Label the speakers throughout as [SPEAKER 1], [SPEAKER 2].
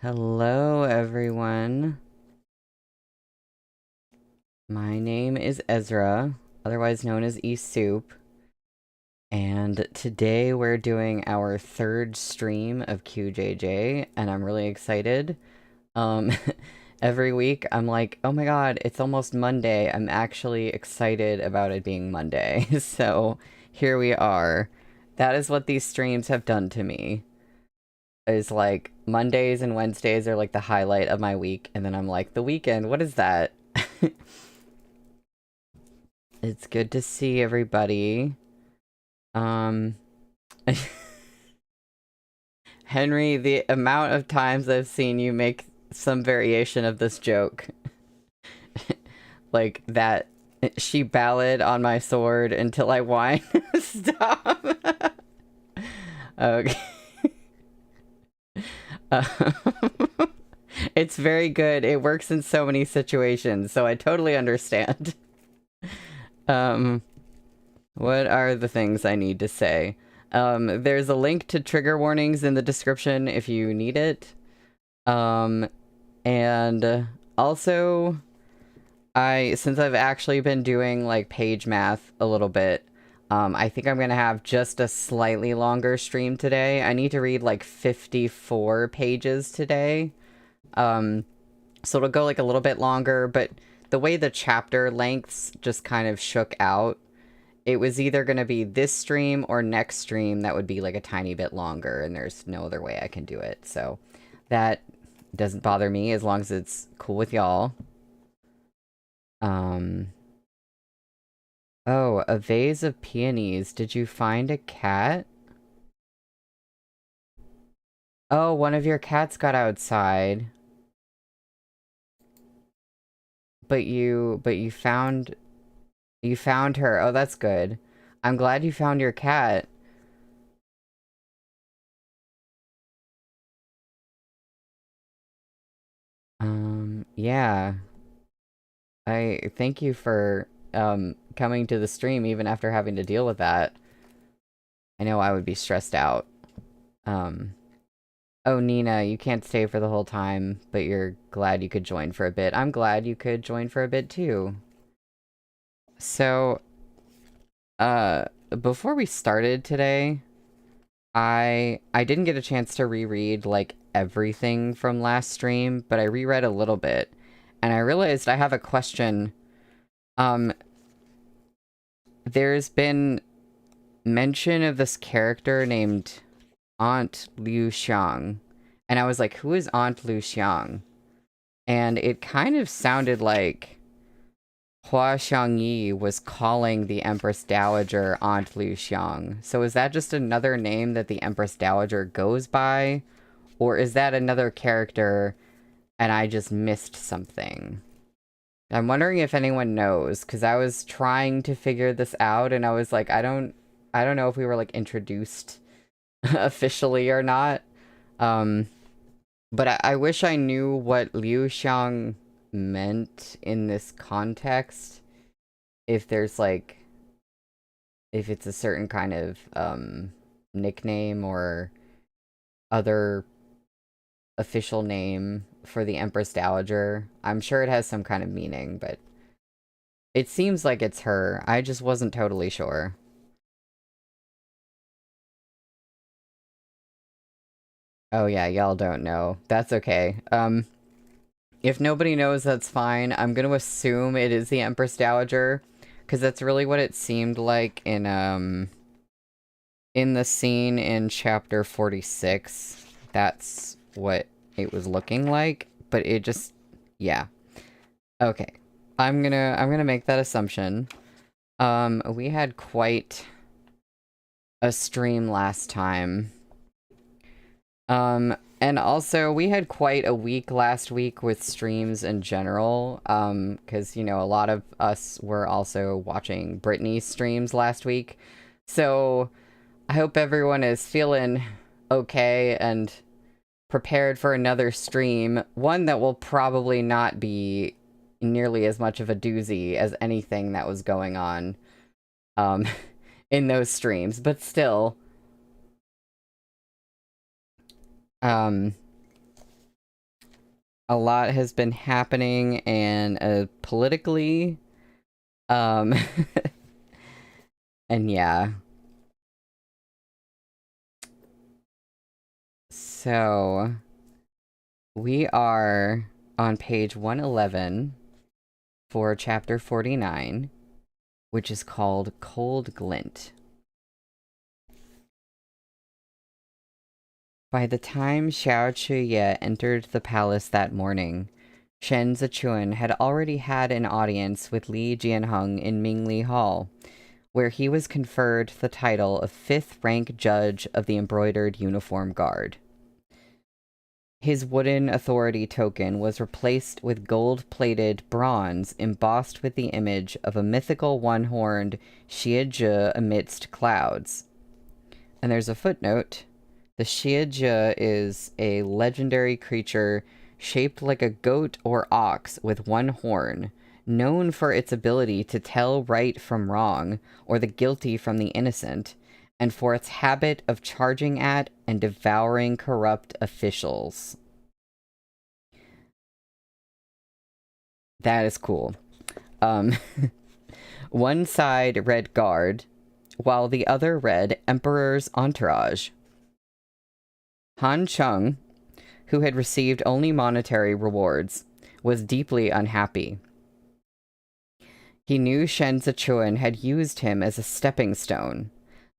[SPEAKER 1] Hello, everyone. My name is Ezra, otherwise known as E-Soup, and today we're doing our third stream of QJJ, and I'm really excited. Um, every week I'm like, oh my god, it's almost Monday. I'm actually excited about it being Monday, so here we are. That is what these streams have done to me. Is like Mondays and Wednesdays are like the highlight of my week, and then I'm like, the weekend, what is that? It's good to see everybody. Um, Henry, the amount of times I've seen you make some variation of this joke. Like that, she ballad on my sword until I whine. Stop. Okay. Um, it's very good. It works in so many situations, so I totally understand. Um, what are the things I need to say? There's a link to trigger warnings in the description if you need it. And also, since I've actually been doing like page math a little bit, I think I'm gonna have just a slightly longer stream today. I need to read like 54 pages today. So it'll go like a little bit longer, but the way the chapter lengths just kind of shook out, it was either going to be this stream or next stream that would be like a tiny bit longer, and there's no other way I can do it. So that doesn't bother me as long as it's cool with y'all. Oh, a vase of peonies. Did you find a cat? Oh, one of your cats got outside. But you found her. Oh, that's good. I'm glad you found your cat. Yeah. I thank you for coming to the stream even after having to deal with that. I know I would be stressed out. Um Oh, Nina, you can't stay for the whole time, but you're glad you could join for a bit. I'm glad you could join for a bit too. So, before we started today, I didn't get a chance to reread like everything from last stream, but I reread a little bit, and I realized I have a question. Um, there's been mention of this character named Aunt Liu Xiang, and I was like, who is Aunt Liu Xiang? And it kind of sounded like Hua Xiangyi was calling the Empress Dowager Aunt Liu Xiang. So is that just another name that the Empress Dowager goes by? Or is that another character and I just missed something? I'm wondering if anyone knows, because I was trying to figure this out and I was like, I don't know if we were like introduced officially or not. But I wish I knew what Liu Xiang meant in this context. If there's like, if it's a certain kind of nickname or other official name for the Empress Dowager. I'm sure it has some kind of meaning, but it seems like it's her. I just wasn't totally sure. Oh yeah, y'all don't know. That's okay. If nobody knows, that's fine. I'm gonna assume it is the Empress Dowager, because that's really what it seemed like in the scene in chapter 46. That's what it was looking like, but it just, yeah. Okay. I'm gonna make that assumption. We had quite a stream last time. And also we had quite a week last week with streams in general. Because, you know, a lot of us were also watching Brittany's streams last week. So I hope everyone is feeling okay and prepared for another stream. One that will probably not be nearly as much of a doozy as anything that was going on um, in those streams, but still. Um, a lot has been happening and politically, um, and yeah. So we are on page 111 for chapter 49, which is called Cold Glint. By the time Xiao Chuye entered the palace that morning, Shen Zichuan had already had an audience with Li Jianheng in Mingli Hall, where he was conferred the title of 5th rank judge of the Embroidered Uniform Guard. His wooden authority token was replaced with gold-plated bronze embossed with the image of a mythical one-horned Xiezhi amidst clouds. And there's a footnote. The Xiezhi is a legendary creature shaped like a goat or ox with one horn, known for its ability to tell right from wrong or the guilty from the innocent, and for its habit of charging at and devouring corrupt officials. That is cool. One side read guard, while the other read Emperor's entourage. Han Chung, who had received only monetary rewards, was deeply unhappy. He knew Shen Zichuan had used him as a stepping stone,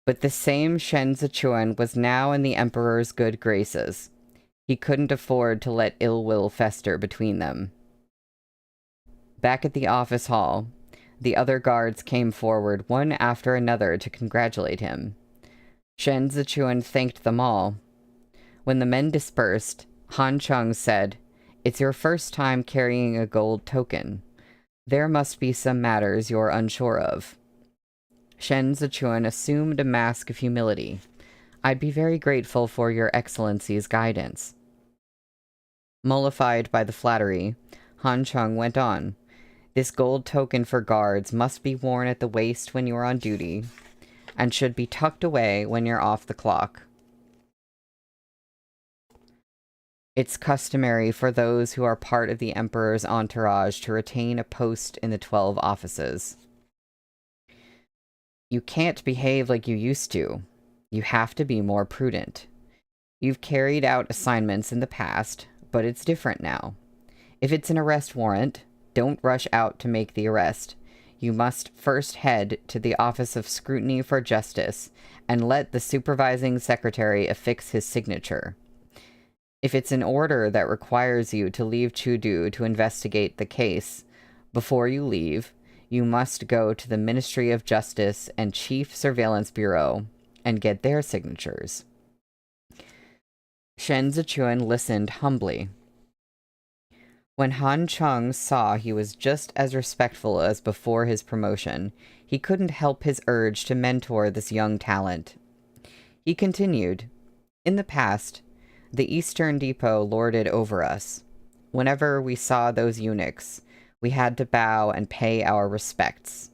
[SPEAKER 1] but the same Shen Zichuan was now in the Emperor's good graces. He couldn't afford to let ill will fester between them. Back at the office hall, the other guards came forward one after another to congratulate him. Shen Zichuan thanked them all. When the men dispersed, Han Chung said, "It's your first time carrying a gold token. There must be some matters you're unsure of." Shen Zichuan assumed a mask of humility. "I'd be very grateful for your excellency's guidance." Mollified by the flattery, Han Chung went on. "This gold token for guards must be worn at the waist when you're on duty, and should be tucked away when you're off the clock. It's customary for those who are part of the Emperor's entourage to retain a post in the 12 offices. You can't behave like you used to. You have to be more prudent. You've carried out assignments in the past, but it's different now. If it's an arrest warrant, don't rush out to make the arrest. You must first head to the Office of Scrutiny for Justice and let the supervising secretary affix his signature. If it's an order that requires you to leave Chudu to investigate the case, before you leave, you must go to the Ministry of Justice and Chief Surveillance Bureau and get their signatures." Shen Zichuan listened humbly. When Han Chung saw he was just as respectful as before his promotion, he couldn't help his urge to mentor this young talent. He continued, "In the past, the Eastern Depot lorded over us. Whenever we saw those eunuchs, we had to bow and pay our respects.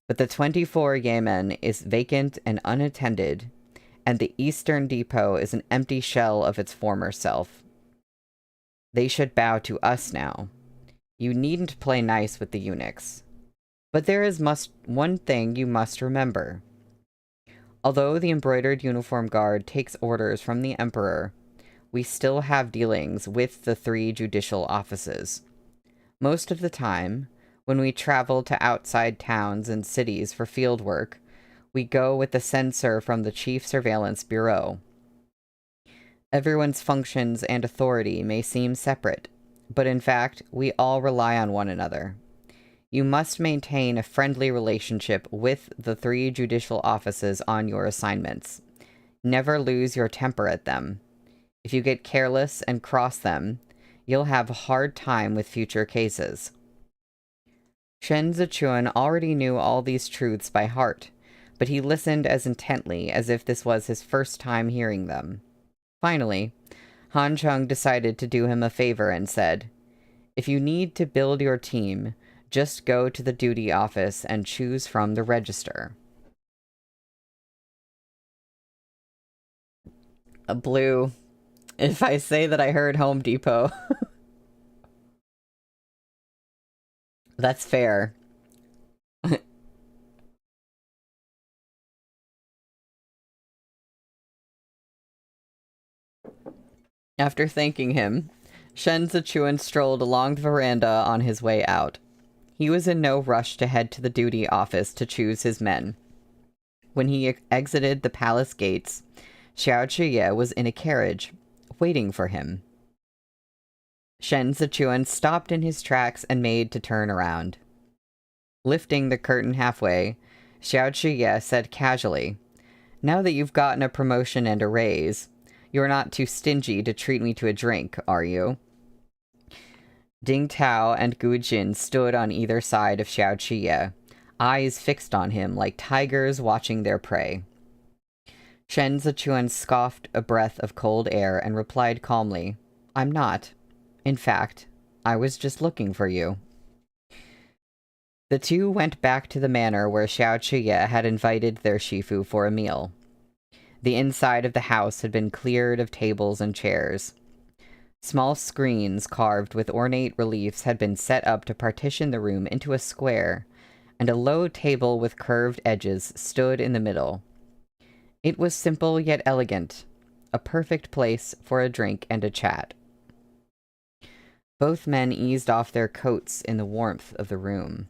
[SPEAKER 1] But the 24 Yemen is vacant and unattended, and the Eastern Depot is an empty shell of its former self. They should bow to us now. You needn't play nice with the eunuchs. But there is one thing you must remember. Although the Embroidered Uniform Guard takes orders from the Emperor, we still have dealings with the 3 judicial offices. Most of the time, when we travel to outside towns and cities for field work, we go with the censor from the Chief Surveillance Bureau. Everyone's functions and authority may seem separate, but in fact, we all rely on one another. You must maintain a friendly relationship with the 3 judicial offices on your assignments. Never lose your temper at them. If you get careless and cross them, you'll have a hard time with future cases." Shen Zichuan already knew all these truths by heart, but he listened as intently as if this was his first time hearing them. Finally, Han Chung decided to do him a favor and said, "If you need to build your team, just go to the duty office and choose from the register." A blue. If I say that I heard Home Depot. That's fair. After thanking him, Shen Zichuan strolled along the veranda on his way out. He was in no rush to head to the duty office to choose his men. When he exited the palace gates, Xiao Zhiye was in a carriage, waiting for him. Shen Zichuan stopped in his tracks and made to turn around. Lifting the curtain halfway, Xiao Zhiye said casually, "Now that you've gotten a promotion and a raise, you're not too stingy to treat me to a drink, are you?" Ding Tao and Gu Jin stood on either side of Xiao Zhiye, eyes fixed on him like tigers watching their prey. Shen Zichuan scoffed a breath of cold air and replied calmly, "I'm not. In fact, I was just looking for you." The two went back to the manor where Xiao Zhiye had invited their Shifu for a meal. The inside of the house had been cleared of tables and chairs. Small screens carved with ornate reliefs had been set up to partition the room into a square, and a low table with curved edges stood in the middle. It was simple yet elegant, a perfect place for a drink and a chat. Both men eased off their coats in the warmth of the room.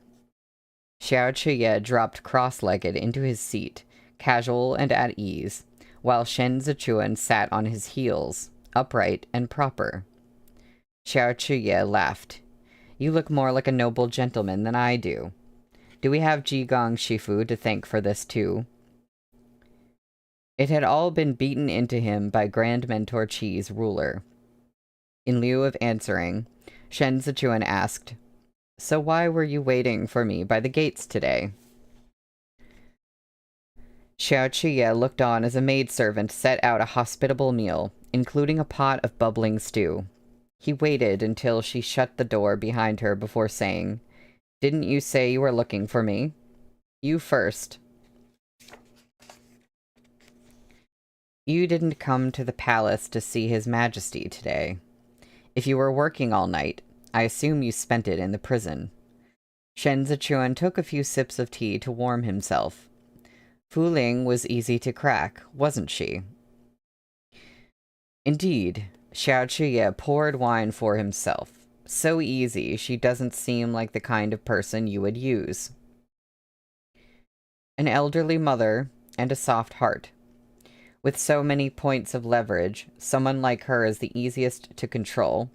[SPEAKER 1] Xiao Zhiye dropped cross-legged into his seat, casual and at ease, while Shen Zichuan sat on his heels, upright and proper. Xiao Zhiye laughed. "You look more like a noble gentleman than I do. Do we have Jigong Shifu to thank for this too?" It had all been beaten into him by Grand Mentor Qi's ruler. In lieu of answering, Shen Zichuan asked, "So why were you waiting for me by the gates today?" Xiao Zhiye looked on as a maidservant set out a hospitable meal, including a pot of bubbling stew. He waited until she shut the door behind her before saying, "Didn't you say you were looking for me? You first." "You didn't come to the palace to see His Majesty today. If you were working all night, I assume you spent it in the prison." Shen Zichuan took a few sips of tea to warm himself. Fu Ling was easy to crack, wasn't she? Indeed, Xiao Zhiye poured wine for himself. So easy, she doesn't seem like the kind of person you would use. An elderly mother and a soft heart. With so many points of leverage, someone like her is the easiest to control,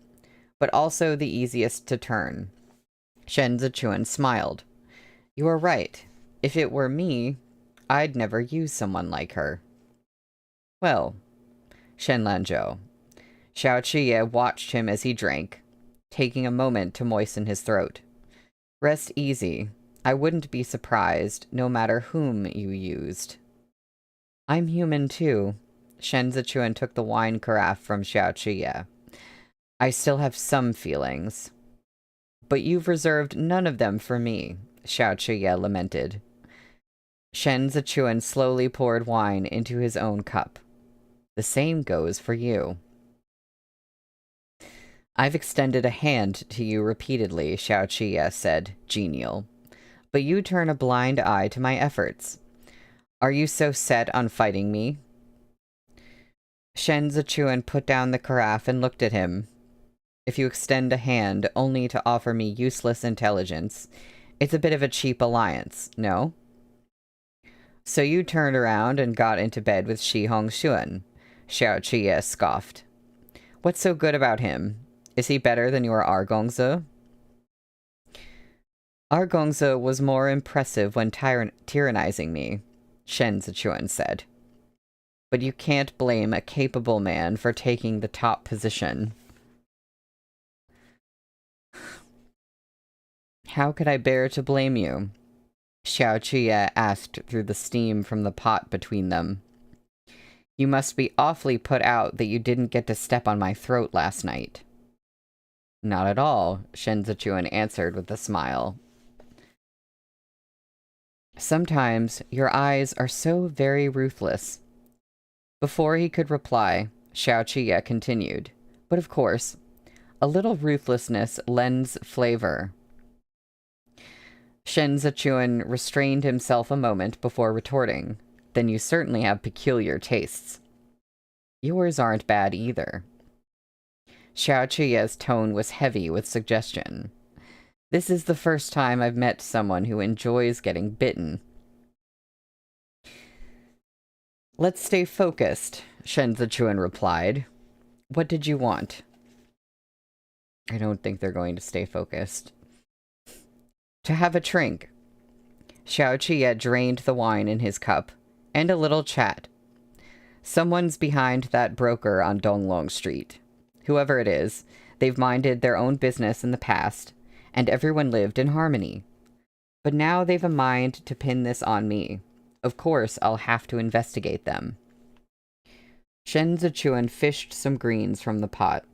[SPEAKER 1] but also the easiest to turn. Shen Zichuan smiled. "You are right. If it were me, I'd never use someone like her." "Well," Shen Lanzhou. Xiao Zhiye watched him as he drank, taking a moment to moisten his throat. "Rest easy. I wouldn't be surprised, no matter whom you used." "I'm human too." Shen Zichuan took the wine carafe from Xiao Zhiye. "I still have some feelings." "But you've reserved none of them for me," Xiao Zhiye lamented. Shen Zichuan slowly poured wine into his own cup. "The same goes for you." "I've extended a hand to you repeatedly," Xiao Zhiye said, genial. "But you turn a blind eye to my efforts. Are you so set on fighting me?" Shen Zichuan put down the carafe and looked at him. "If you extend a hand only to offer me useless intelligence, it's a bit of a cheap alliance, no?" "So you turned around and got into bed with Shi Hongxuan," Xiao Zhiye scoffed. "What's so good about him? Is he better than your Argongzi?" "Argongzi was more impressive when tyrannizing me," Shen Zichuan said. "But you can't blame a capable man for taking the top position." "How could I bear to blame you?" Xiao Zhiye asked through the steam from the pot between them. "You must be awfully put out that you didn't get to step on my throat last night." "Not at all," Shen Zichuan answered with a smile. "Sometimes your eyes are so very ruthless." Before he could reply, Xiao Zhiye continued, "But of course, a little ruthlessness lends flavor." Shen Zichuan restrained himself a moment before retorting. Then you certainly have peculiar tastes. Yours aren't bad either. Xiao Qiye's tone was heavy with suggestion. This is the first time I've met someone who enjoys getting bitten. Let's stay focused, Shen Zichuan replied. What did you want? I don't think they're going to stay focused. To have a drink. Xiao Qiye drained the wine in his cup, and a little chat. Someone's behind that broker on Donglong Street. Whoever it is, they've minded their own business in the past, and everyone lived in harmony. But now they've a mind to pin this on me. Of course, I'll have to investigate them. Shen Zichuan fished some greens from the pot.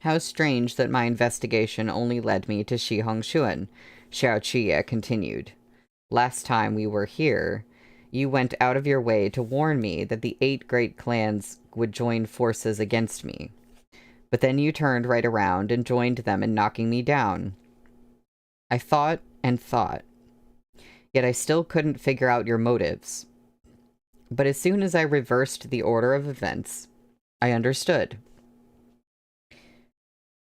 [SPEAKER 1] How strange that my investigation only led me to Shi Hongshuan, Xiao Qiye continued. Last time we were here, you went out of your way to warn me that the 8 great clans would join forces against me. But then you turned right around and joined them in knocking me down. I thought and thought. Yet I still couldn't figure out your motives. But as soon as I reversed the order of events, I understood.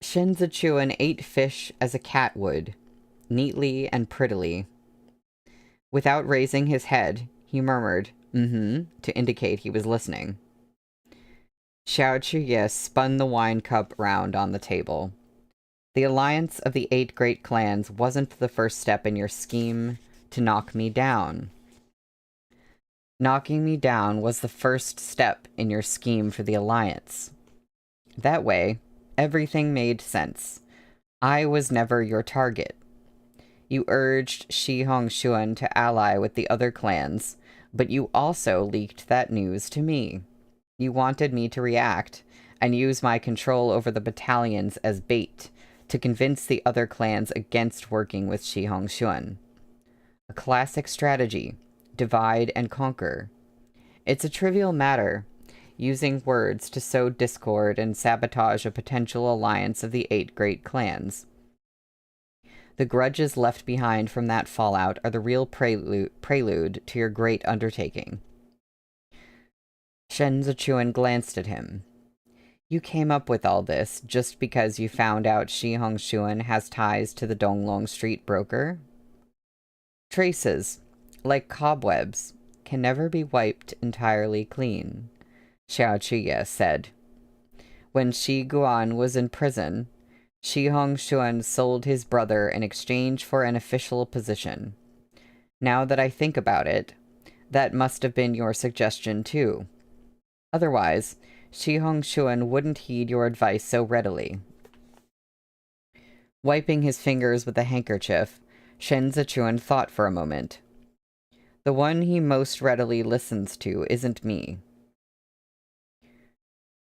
[SPEAKER 1] Shen Zichuan ate fish as a cat would, neatly and prettily. Without raising his head, he murmured, to indicate he was listening. Xiao Qiye spun the wine cup round on the table. The alliance of the 8 great clans wasn't the first step in your scheme to knock me down. Knocking me down was the first step in your scheme for the alliance. That way, everything made sense. I was never your target. You urged Shi Hongshuan to ally with the other clans, but you also leaked that news to me. You wanted me to react and use my control over the battalions as bait to convince the other clans against working with Shi Hongshuan. A classic strategy, divide and conquer. It's a trivial matter, using words to sow discord and sabotage a potential alliance of the 8 great clans. The grudges left behind from that fallout are the real prelude to your great undertaking. Shen Zichuan glanced at him. You came up with all this just because you found out Shi Hongshuan has ties to the Donglong Street broker? Traces, like cobwebs, can never be wiped entirely clean, Xiao Qiye said. When Shi Guan was in prison, Shi Hongshuan sold his brother in exchange for an official position. Now that I think about it, that must have been your suggestion too. Otherwise, Shi Hongshuan wouldn't heed your advice so readily. Wiping his fingers with a handkerchief, Shen Zichuan thought for a moment. The one he most readily listens to isn't me.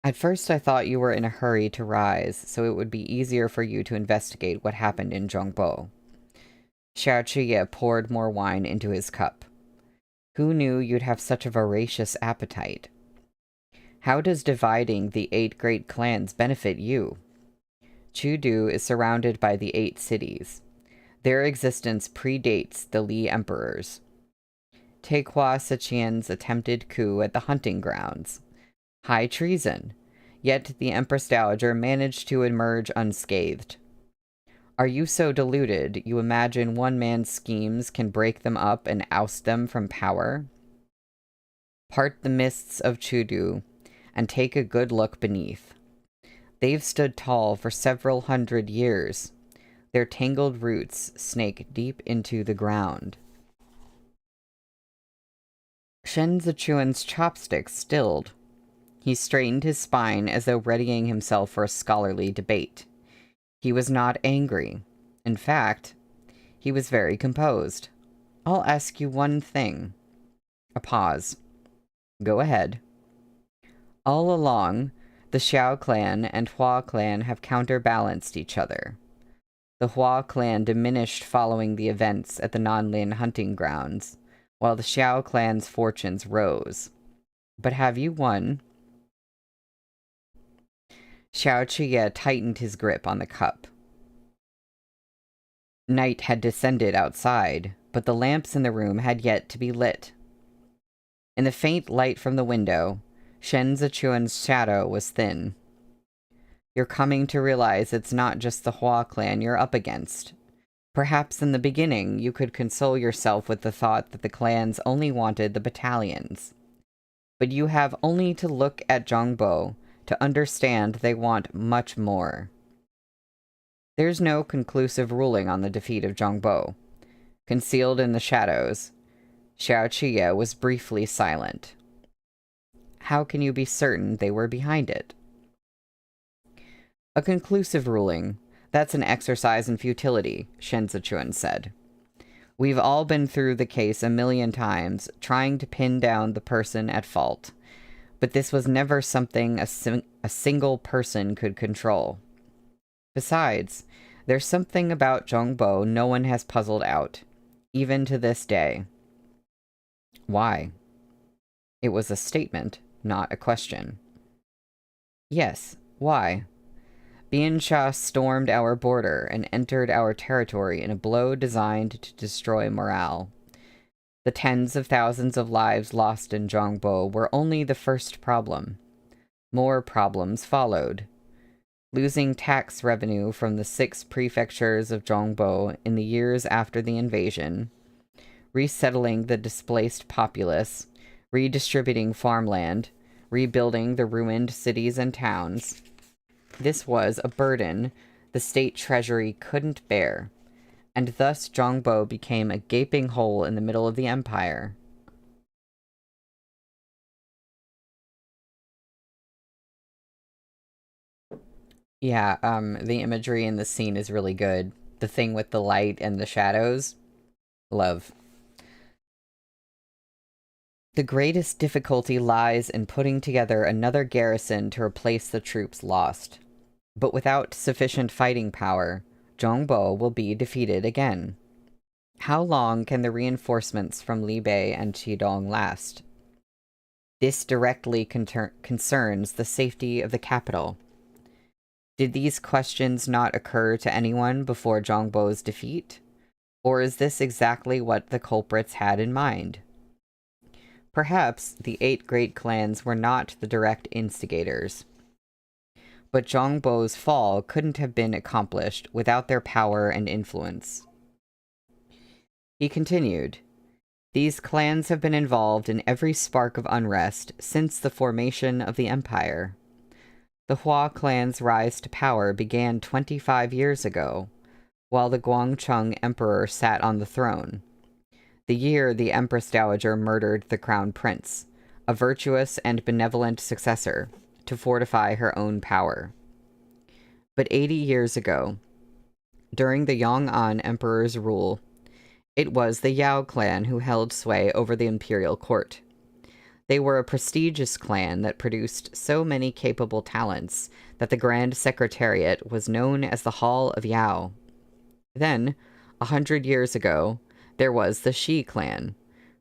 [SPEAKER 1] At first I thought you were in a hurry to rise, so it would be easier for you to investigate what happened in Zhongbo. Xiao Qiye poured more wine into his cup. Who knew you'd have such a voracious appetite? How does dividing the 8 great clans benefit you? Chudu is surrounded by the 8 cities. Their existence predates the Li emperors. Take Hua Siqian's attempted coup at the hunting grounds. High treason, yet the Empress Dowager managed to emerge unscathed. Are you so deluded you imagine one man's schemes can break them up and oust them from power? Part the mists of Chudu and take a good look beneath. They've stood tall for several hundred years. Their tangled roots snake deep into the ground. Shen Zichuan's chopsticks stilled. He straightened his spine as though readying himself for a scholarly debate. He was not angry. In fact, he was very composed. I'll ask you one thing. A pause. Go ahead. All along, the Xiao clan and Hua clan have counterbalanced each other. The Hua clan diminished following the events at the Nanlin hunting grounds, while the Xiao clan's fortunes rose. But have you won? Xiao Qiye tightened his grip on the cup. Night had descended outside, but the lamps in the room had yet to be lit. In the faint light from the window, Shen Zichuan's shadow was thin. You're coming to realize it's not just the Hua clan you're up against. Perhaps in the beginning you could console yourself with the thought that the clans only wanted the battalions. But you have only to look at Zhongbo to understand they want much more. There's no conclusive ruling on the defeat of Zhongbo. Concealed in the shadows, Xiao Qiye was briefly silent. How can you be certain they were behind it? A conclusive ruling. That's an exercise in futility, Shen Zichuan said. We've all been through the case a million times, trying to pin down the person at fault. But this was never something a single person could control. Besides, there's something about Zhongbo no one has puzzled out, even to this day. Why? It was a statement, not a question. Yes, why? Biansha stormed our border and entered our territory in a blow designed to destroy morale. The tens of thousands of lives lost in Zhongbo were only the first problem. More problems followed. Losing tax revenue from the 6 prefectures of Zhongbo in the years after the invasion, resettling the displaced populace, redistributing farmland, rebuilding the ruined cities and towns. This was a burden the state treasury couldn't bear, and thus Zhongbo became a gaping hole in the middle of the empire. Yeah, the imagery in the scene is really good. The thing with the light and the shadows. Love. The greatest difficulty lies in putting together another garrison to replace the troops lost. But without sufficient fighting power, Zhongbo will be defeated again. How long can the reinforcements from Libei and Qidong last? This directly concerns the safety of the capital. Did these questions not occur to anyone before Zhongbo's defeat? Or is this exactly what the culprits had in mind? Perhaps the 8 great clans were not the direct instigators. But Zhongbo's fall couldn't have been accomplished without their power and influence. He continued, these clans have been involved in every spark of unrest since the formation of the empire. The Hua clan's rise to power began 25 years ago, while the Guangcheng emperor sat on the throne. The year the Empress Dowager murdered the crown prince, a virtuous and benevolent successor, to fortify her own power. But 80 years ago, during the Yong'an emperor's rule, it was the Yao clan who held sway over the imperial court. They were a prestigious clan that produced so many capable talents that the Grand Secretariat was known as the Hall of Yao. Then, 100 years ago, there was the Shi clan,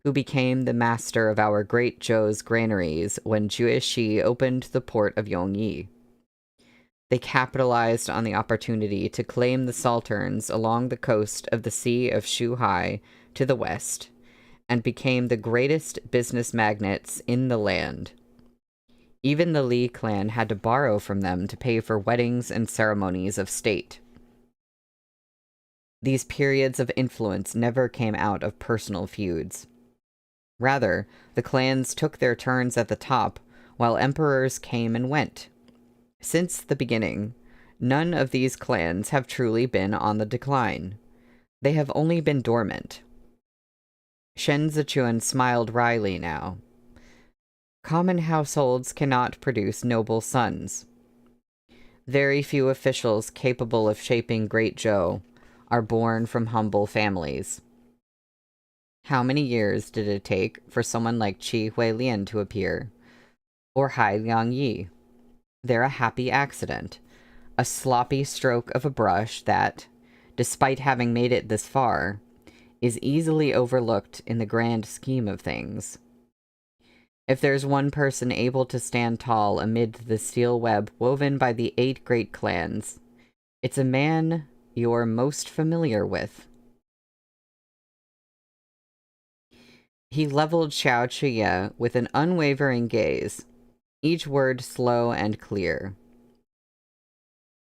[SPEAKER 1] who became the master of our great Zhou's granaries when Jue Shi opened the port of Yongyi. They capitalized on the opportunity to claim the salterns along the coast of the Sea of Shuhai to the west, and became the greatest business magnates in the land. Even the Li clan had to borrow from them to pay for weddings and ceremonies of state. These periods of influence never came out of personal feuds. Rather, the clans took their turns at the top, while emperors came and went. Since the beginning, none of these clans have truly been on the decline. They have only been dormant. Shen Zichuan smiled wryly now. Common households cannot produce noble sons. Very few officials capable of shaping Great Zhou are born from humble families. How many years did it take for someone like Qi Huilian to appear? Or Hai Liangyi? They're a happy accident, a sloppy stroke of a brush that, despite having made it this far, is easily overlooked in the grand scheme of things. If there's one person able to stand tall amid the steel web woven by the 8 great clans, it's a man you're most familiar with. He leveled Xiao Chuye with an unwavering gaze, each word slow and clear.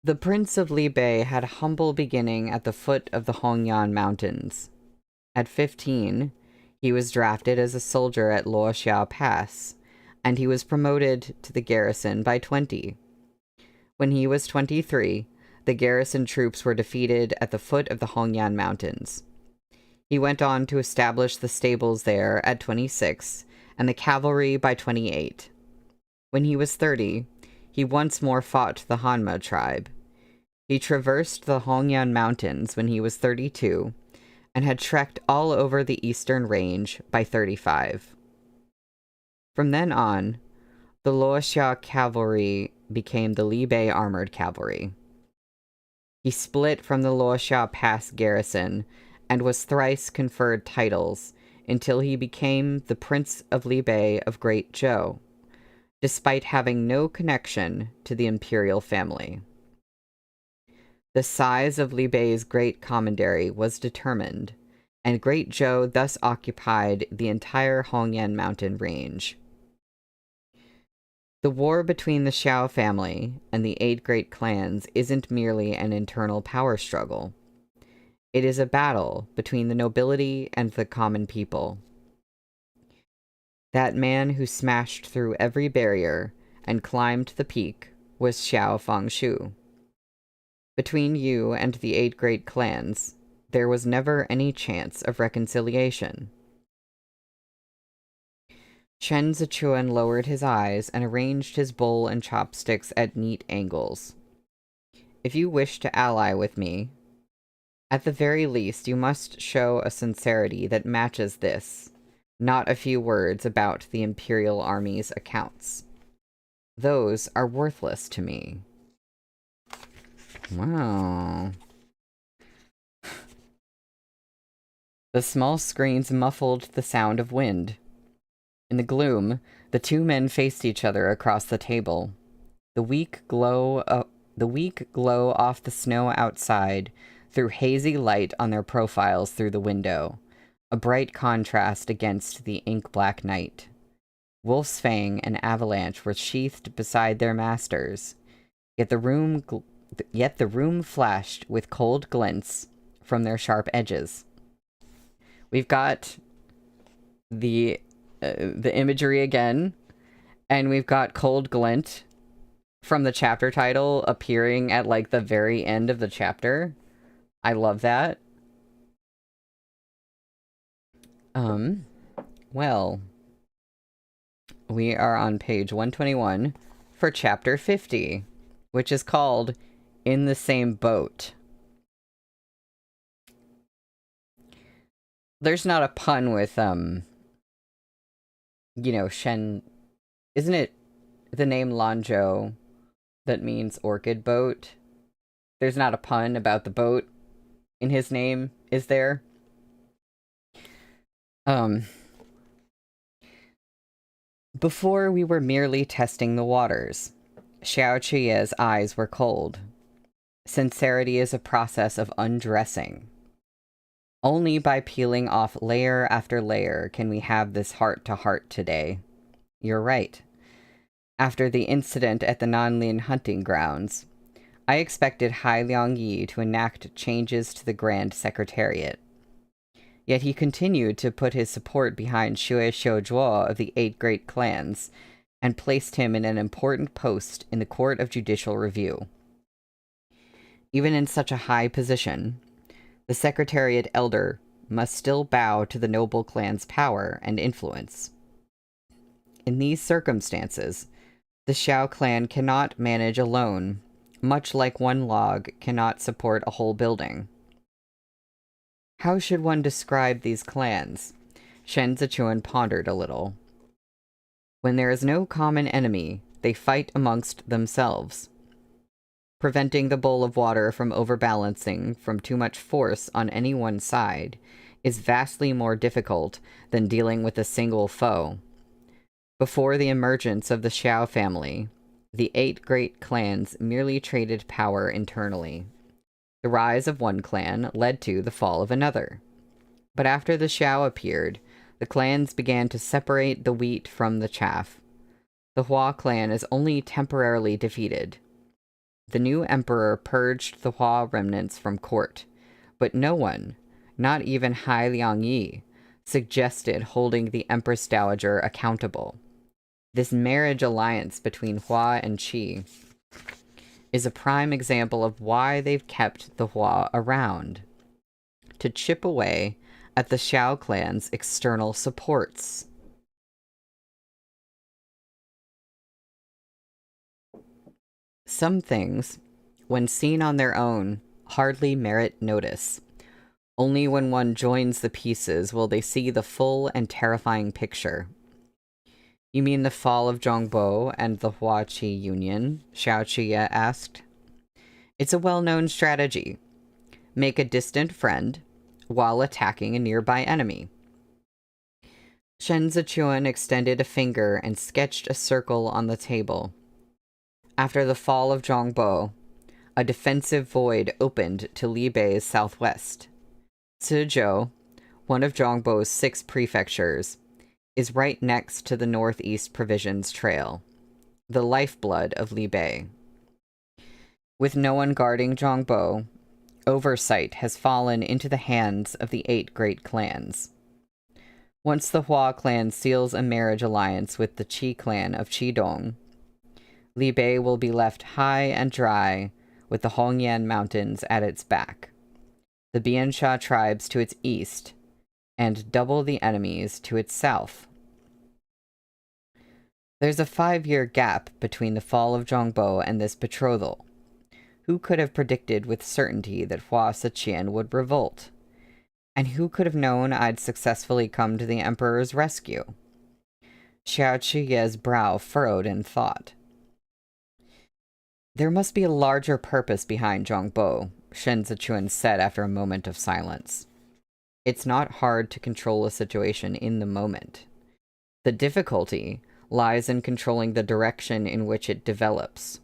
[SPEAKER 1] The Prince of Libei had a humble beginning at the foot of the Hongyan Mountains. At 15, he was drafted as a soldier at Luoxiao Pass, and he was promoted to the garrison by 20. When he was 23, the garrison troops were defeated at the foot of the Hongyan Mountains. He went on to establish the stables there at 26, and the cavalry by 28. When he was 30, he once more fought the Hanma tribe. He traversed the Hongyan Mountains when he was 32, and had trekked all over the eastern range by 35. From then on, the Luoxia cavalry became the Libei armored cavalry. He split from the Luoxia Pass garrison and was thrice conferred titles until he became the Prince of Libei of Great Zhou, despite having no connection to the imperial family. The size of Libei's great commandery was determined, and Great Zhou thus occupied the entire Hongyan mountain range. The war between the Xiao family and the 8 great clans isn't merely an internal power struggle. It is a battle between the nobility and the common people. That man who smashed through every barrier and climbed the peak was Xiao Fengshu. Between you and the 8 great clans, there was never any chance of reconciliation. Chen Zichuan lowered his eyes and arranged his bowl and chopsticks at neat angles. If you wish to ally with me, at the very least you must show a sincerity that matches this, not a few words about the Imperial Army's accounts. Those are worthless to me. Wow. The small screens muffled the sound of wind. In the gloom, the 2 men faced each other across the table. The weak glow off the snow outside threw hazy light on their profiles through the window, a bright contrast against the ink-black night. Wolf's Fang and Avalanche were sheathed beside their masters, yet the room flashed with cold glints from their sharp edges. We've got the imagery again, and we've got cold glint from the chapter title appearing at like the very end of the chapter. I love that. Well, we are on page 121 for chapter 50, which is called In the Same Boat. There's not a pun with, Shen... Isn't it the name Lanzhou that means orchid boat? There's not a pun about the boat in his name, is there? Before we were merely testing the waters. Xiao Chuye's eyes were cold. Sincerity is a process of undressing. Only by peeling off layer after layer can we have this heart-to-heart today. You're right. After the incident at the Nanlin hunting grounds, I expected Hai Liangyi to enact changes to the Grand Secretariat. Yet he continued to put his support behind Xue Xiuzhuo of the 8 great clans, and placed him in an important post in the Court of Judicial Review. Even in such a high position, the Secretariat Elder must still bow to the noble clan's power and influence. In these circumstances, the Xiao clan cannot manage alone, much like one log cannot support a whole building. How should one describe these clans? Shen Zichuan pondered a little. When there is no common enemy, they fight amongst themselves. Preventing the bowl of water from overbalancing from too much force on any one side is vastly more difficult than dealing with a single foe. Before the emergence of the Xiao family, the 8 great clans merely traded power internally. The rise of one clan led to the fall of another. But after the Xiao appeared, the clans began to separate the wheat from the chaff. The Hua clan is only temporarily defeated. The new emperor purged the Hua remnants from court, but no one, not even Hai Liangyi, suggested holding the Empress Dowager accountable. This marriage alliance between Hua and Qi is a prime example of why they've kept the Hua around, to chip away at the Xiao clan's external supports. Some things, when seen on their own, hardly merit notice. Only when one joins the pieces will they see the full and terrifying picture. You mean the fall of Zhongbo and the Hua-Qi Union? Xiao Qiye asked. It's a well-known strategy. Make a distant friend while attacking a nearby enemy. Shen Zichuan extended a finger and sketched a circle on the table. After the fall of Zhongbo, a defensive void opened to Li Bei's southwest. Cizhou, one of Zhongbo's 6 prefectures, is right next to the Northeast Provisions Trail, the lifeblood of Li Bei. With no one guarding Zhongbo, oversight has fallen into the hands of the 8 great clans. Once the Hua clan seals a marriage alliance with the Qi clan of Qidong, Li Bei will be left high and dry with the Hongyan Mountains at its back, the Biansha tribes to its east, and double the enemies to its south. There's a 5-year gap between the fall of Zhongbo and this betrothal. Who could have predicted with certainty that Hua Siqian would revolt? And who could have known I'd successfully come to the Emperor's rescue? Xiao Qiye's brow furrowed in thought. There must be a larger purpose behind Zhongbo, Shen Zichuan said after a moment of silence. It's not hard to control a situation in the moment. The difficulty lies in controlling the direction in which it develops.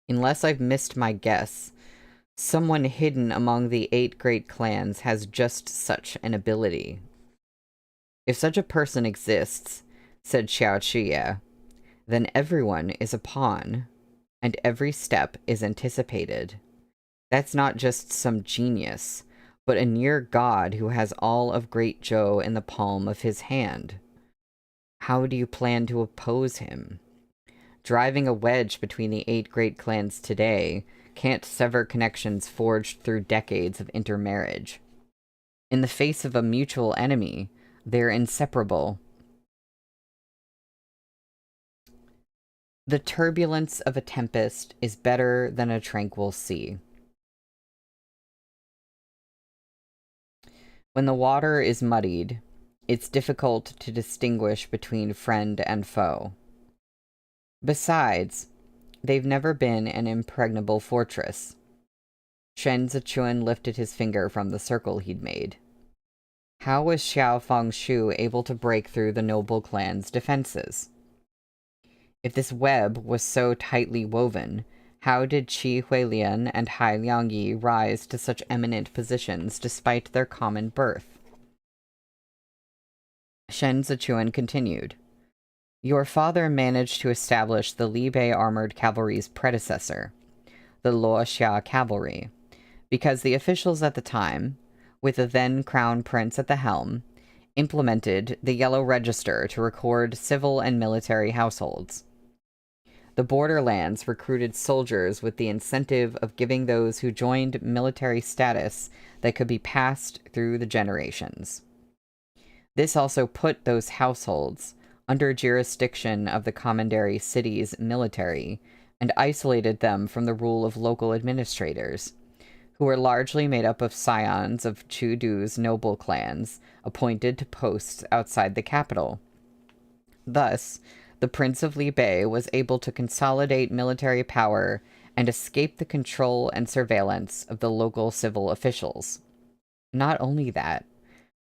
[SPEAKER 1] Unless I've missed my guess, someone hidden among the 8 great clans has just such an ability. If such a person exists, said Xiao Qiye, then everyone is a pawn, and every step is anticipated. That's not just some genius, but a near god who has all of Great Zhou in the palm of his hand. How do you plan to oppose him? Driving a wedge between the 8 great clans today can't sever connections forged through decades of intermarriage. In the face of a mutual enemy, they're inseparable. The turbulence of a tempest is better than a tranquil sea. When the water is muddied, it's difficult to distinguish between friend and foe. Besides, they've never been an impregnable fortress. Shen Zichuan lifted his finger from the circle he'd made. How was Xiao Fengshu able to break through the noble clan's defenses? If this web was so tightly woven, how did Qi Huilian and Hai Liangyi rise to such eminent positions despite their common birth? Shen Zichuan continued. Your father managed to establish the Li Bei armored cavalry's predecessor, the Luoxia cavalry, because the officials at the time, with the then crown prince at the helm, implemented the Yellow Register to record civil and military households. The borderlands recruited soldiers with the incentive of giving those who joined military status that could be passed through the generations. This also put those households under jurisdiction of the commandery city's military and isolated them from the rule of local administrators, who were largely made up of scions of Chudu's noble clans appointed to posts outside the capital. Thus, the Prince of Li Bei was able to consolidate military power and escape the control and surveillance of the local civil officials. Not only that,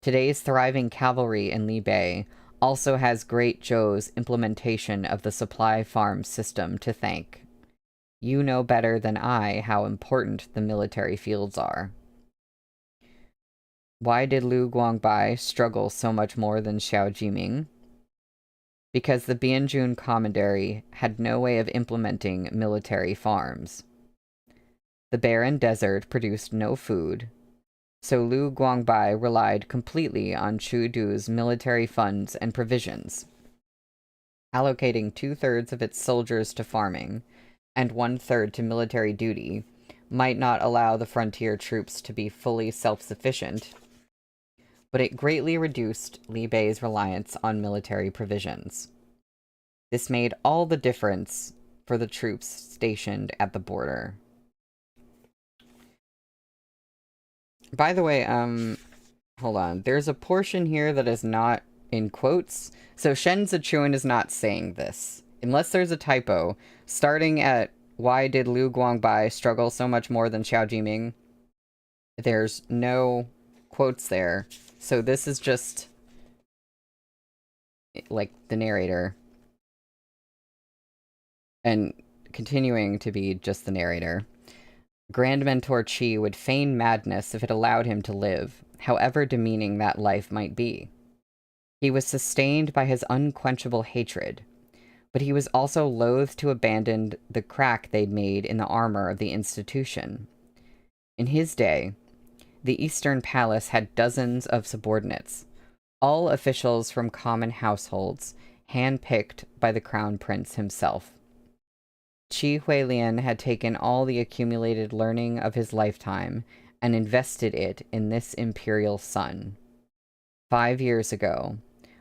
[SPEAKER 1] today's thriving cavalry in Li Bei also has Great Zhou's implementation of the supply farm system to thank. You know better than I how important the military fields are. Why did Lu Guangbai struggle so much more than Xiao Jiming? Because the Bianjun commandery had no way of implementing military farms. The barren desert produced no food, so Lu Guangbai relied completely on Chu Du's military funds and provisions, allocating 2/3 of its soldiers to farming and 1/3 to military duty might not allow the frontier troops to be fully self-sufficient, but it greatly reduced Li Bei's reliance on military provisions. This made all the difference for the troops stationed at the border. By the way, hold on. There's a portion here that is not in quotes. So Shen Zichuan is not saying this. Unless there's a typo. Starting at why did Lu Guangbai struggle so much more than Xiao Jiming? There's no quotes there. So this is just like the narrator. And continuing to be just the narrator. Grand Mentor Qi would feign madness if it allowed him to live, however demeaning that life might be. He was sustained by his unquenchable hatred, but he was also loath to abandon the crack they'd made in the armor of the institution. In his day, the Eastern Palace had dozens of subordinates, all officials from common households, hand-picked by the Crown Prince himself. Qi Huilian had taken all the accumulated learning of his lifetime and invested it in this imperial son. 5 years ago,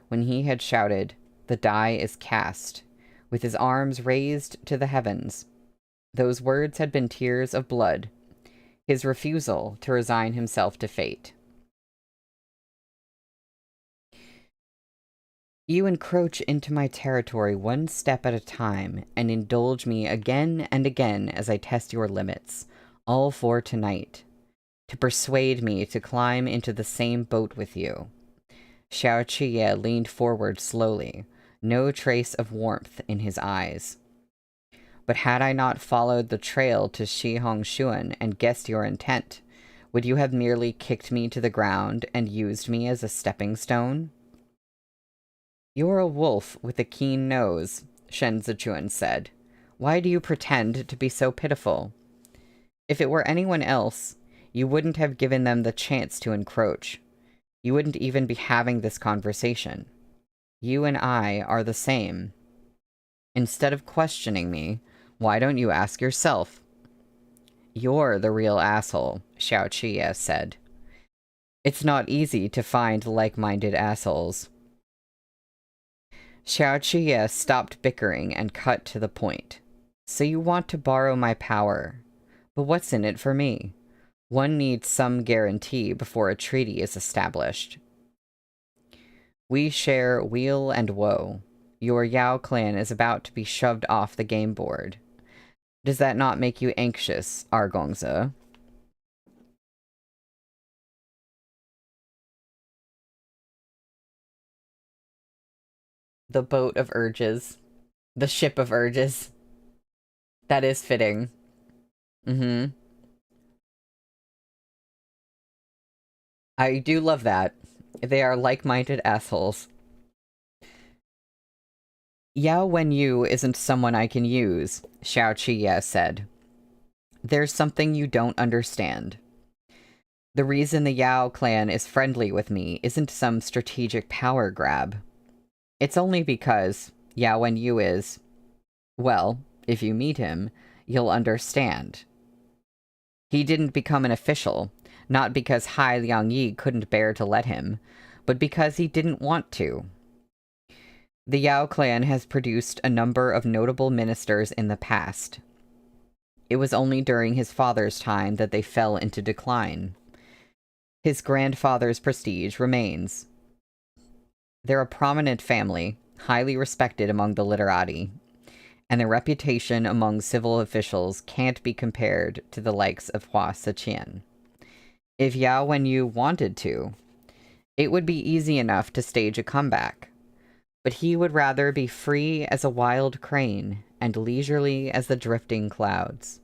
[SPEAKER 1] when he had shouted, "The die is cast," with his arms raised to the heavens, those words had been tears of blood, his refusal to resign himself to fate. You encroach into my territory one step at a time, and indulge me again and again as I test your limits, all for tonight, to persuade me to climb into the same boat with you. Xiao Qiye leaned forward slowly, no trace of warmth in his eyes. But had I not followed the trail to Shi Hongshuan and guessed your intent, would you have merely kicked me to the ground and used me as a stepping stone? You're a wolf with a keen nose, Shen Zichuan said. Why do you pretend to be so pitiful? If it were anyone else, you wouldn't have given them the chance to encroach. You wouldn't even be having this conversation. You and I are the same. Instead of questioning me, why don't you ask yourself? You're the real asshole, Xiao Qiye said. It's not easy to find like-minded assholes. Xiao Qiye stopped bickering and cut to the point. So you want to borrow my power. But what's in it for me? One needs some guarantee before a treaty is established. We share weal and woe. Your Yao clan is about to be shoved off the game board. Does that not make you anxious, Argongza? The boat of urges. The ship of urges. That is fitting. Mm-hmm. I do love that. They are like-minded assholes. Yao Wenyu isn't someone I can use, Xiao Qiye said. There's something you don't understand. The reason the Yao clan is friendly with me isn't some strategic power grab. It's only because Yao Wenyu is... Well, if you meet him, you'll understand. He didn't become an official, not because Hai Liangyi couldn't bear to let him, but because he didn't want to. The Yao clan has produced a number of notable ministers in the past. It was only during his father's time that they fell into decline. His grandfather's prestige remains. They're a prominent family, highly respected among the literati, and their reputation among civil officials can't be compared to the likes of Hua Siqian. If Yao Wenyu wanted to, it would be easy enough to stage a comeback. but he would rather be free as a wild crane and leisurely as the drifting clouds.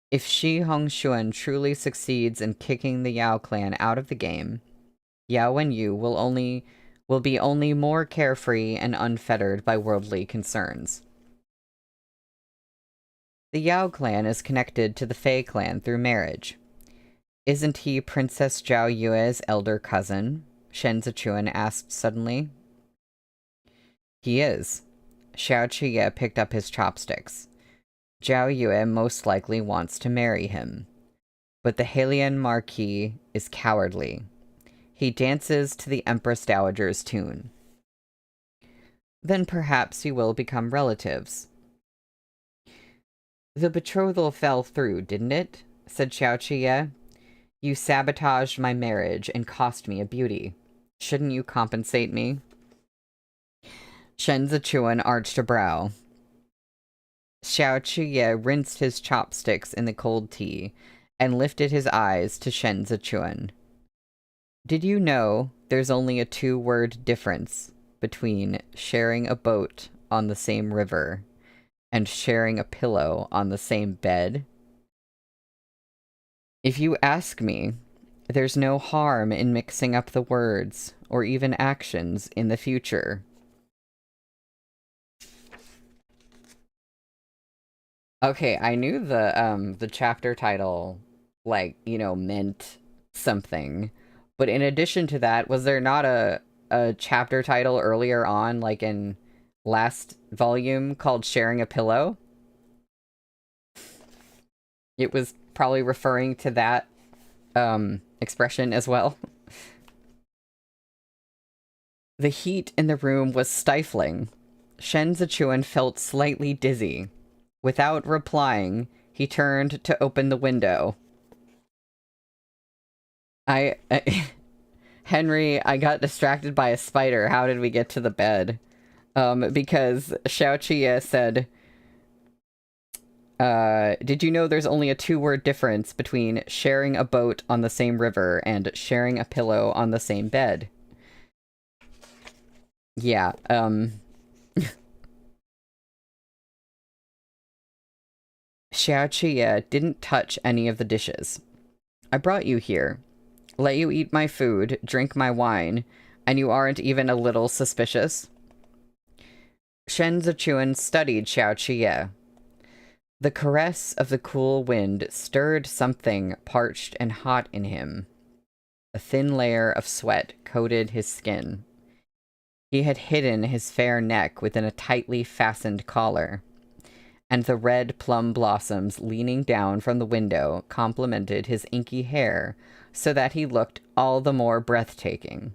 [SPEAKER 1] If Shi Hongshuan truly succeeds in kicking the Yao clan out of the game, Yao Wenyu will be only more carefree and unfettered by worldly concerns. The Yao clan is connected to the Fei clan through marriage. Isn't he Princess Zhao Yue's elder cousin? Shen Zichuan asked suddenly. He is. Xiao Qiye picked up his chopsticks. Zhao Yue most likely wants to marry him. But the Halian Marquis is cowardly. He dances to the Empress Dowager's tune. Then perhaps you will become relatives. The betrothal fell through, didn't it? Said Xiao Qiye. You sabotaged my marriage and cost me a beauty. Shouldn't you compensate me? Shen Zichuan arched a brow. Xiao Qiye rinsed his chopsticks in the cold tea and lifted his eyes to Shen Zichuan. Did you know there's only a 2-word difference between sharing a boat on the same river and sharing a pillow on the same bed? If you ask me, there's no harm in mixing up the words or even actions in the future. Okay, I knew the chapter title, like, you know, meant something. But in addition to that, was there not a chapter title earlier on, like in last volume, called Sharing a Pillow? It was probably referring to that expression as well. The heat in the room was stifling. Shen Zichuan felt slightly dizzy. Without replying, he turned to open the window. Henry, I got distracted by a spider. How did we get to the bed? Because Xiao Qiye said, did you know there's only a 2-word difference between sharing a boat on the same river and sharing a pillow on the same bed? Yeah, Xiao Qiye didn't touch any of the dishes. I brought you here, let you eat my food, drink my wine, and you aren't even a little suspicious? Shen Zichuan studied Xiao Qiye. The caress of the cool wind stirred something parched and hot in him. A thin layer of sweat coated his skin. He had hidden his fair neck within a tightly fastened collar, and the red plum blossoms leaning down from the window complemented his inky hair so that he looked all the more breathtaking.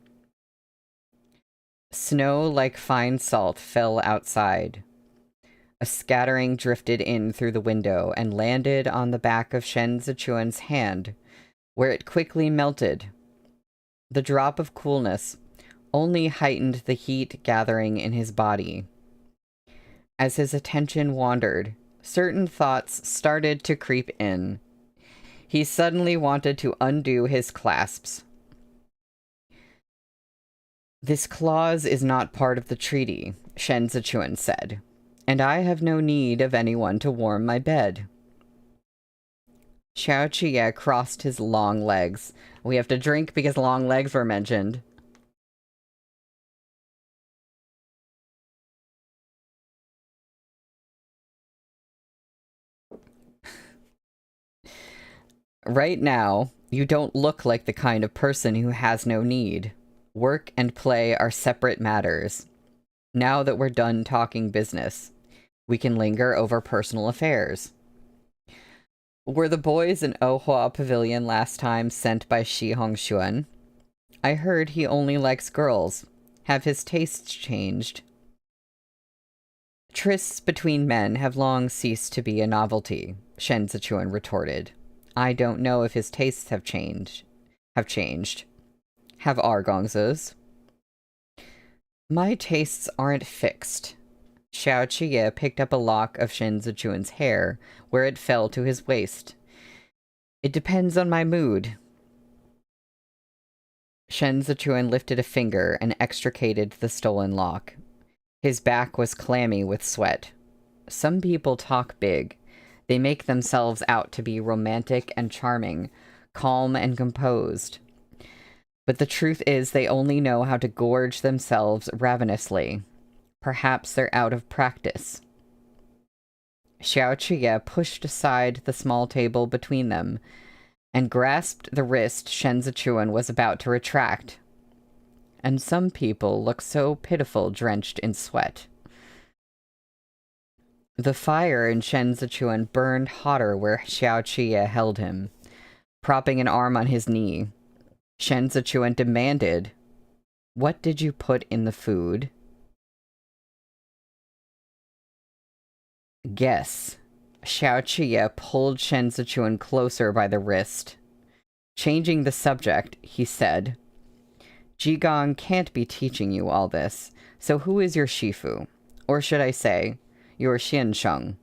[SPEAKER 1] Snow like fine salt fell outside. A scattering drifted in through the window and landed on the back of Shen Zichuan's hand, where it quickly melted. The drop of coolness only heightened the heat gathering in his body. As his attention wandered, certain thoughts started to creep in. He suddenly wanted to undo his clasps. This clause is not part of the treaty, Shen Zichuan said, and I have no need of anyone to warm my bed. Xiao Qiye crossed his long legs. We have to drink because long legs were mentioned. Right now, you don't look like the kind of person who has no need. Work and play are separate matters. Now that we're done talking business, we can linger over personal affairs. Were the boys in Ohua Pavilion last time sent by Shi Hongshuan? I heard he only likes girls. Have his tastes changed? Trysts between men have long ceased to be a novelty, Shen Zichuan retorted. I don't know if his tastes have changed. Have Argong's? My tastes aren't fixed. Xiao Qiye picked up a lock of Shen Zichuan's hair, where it fell to his waist. It depends on my mood. Shen Zichuan lifted a finger and extricated the stolen lock. His back was clammy with sweat. Some people talk big. They make themselves out to be romantic and charming, calm and composed. But the truth is they only know how to gorge themselves ravenously. Perhaps they're out of practice. Xiao Qiye pushed aside the small table between them and grasped the wrist Shen Zichuan was about to retract. And some people look so pitiful, drenched in sweat. The fire in Shen Zichuan burned hotter where Xiao Qiye held him, propping an arm on his knee. Shen Zichuan demanded, "What did you put in the food?" "Guess." Xiao Qiye pulled Shen Zichuan closer by the wrist. Changing the subject, he said, "Jigong can't be teaching you all this, so who is your Shifu? Or should I say, your Xiansheng?"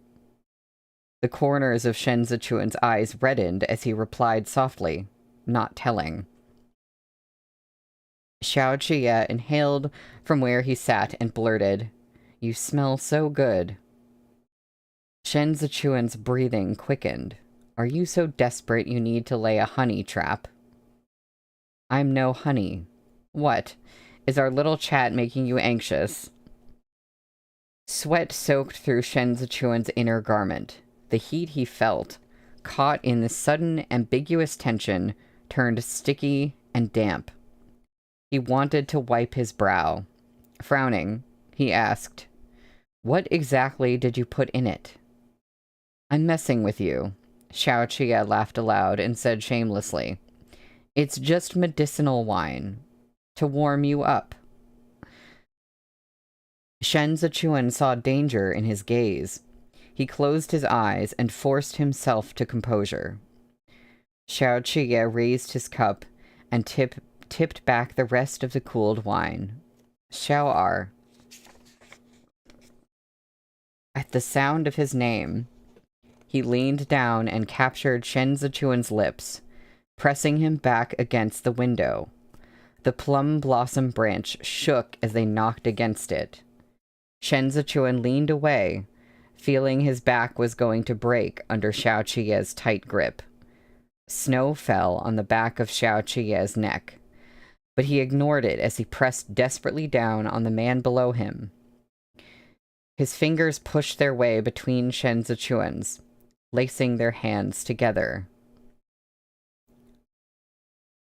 [SPEAKER 1] The corners of Shen Zichuan's eyes reddened as he replied softly, not telling. Xiao Qiye inhaled from where he sat and blurted, "You smell so good." Shen Zichuan's breathing quickened. "Are you so desperate you need to lay a honey trap?" "I'm no honey." "What? Is our little chat making you anxious?" Sweat soaked through Shen Zichuan's inner garment. The heat he felt, caught in the sudden, ambiguous tension, turned sticky and damp. He wanted to wipe his brow. Frowning, he asked, "What exactly did you put in it?" "I'm messing with you." Xiao Qiye laughed aloud and said shamelessly, "It's just medicinal wine. To warm you up." Shen Zichuan saw danger in his gaze. He closed his eyes and forced himself to composure. Xiao Qiye raised his cup and tipped back the rest of the cooled wine. "Xiao Er." At the sound of his name, he leaned down and captured Shen Zichuan's lips, pressing him back against the window. The plum blossom branch shook as they knocked against it. Shen Zichuan leaned away, feeling his back was going to break under Xiao Qiye's tight grip. Snow fell on the back of Xiao Qiye's neck, but he ignored it as he pressed desperately down on the man below him. His fingers pushed their way between Shen Zichuan's, lacing their hands together.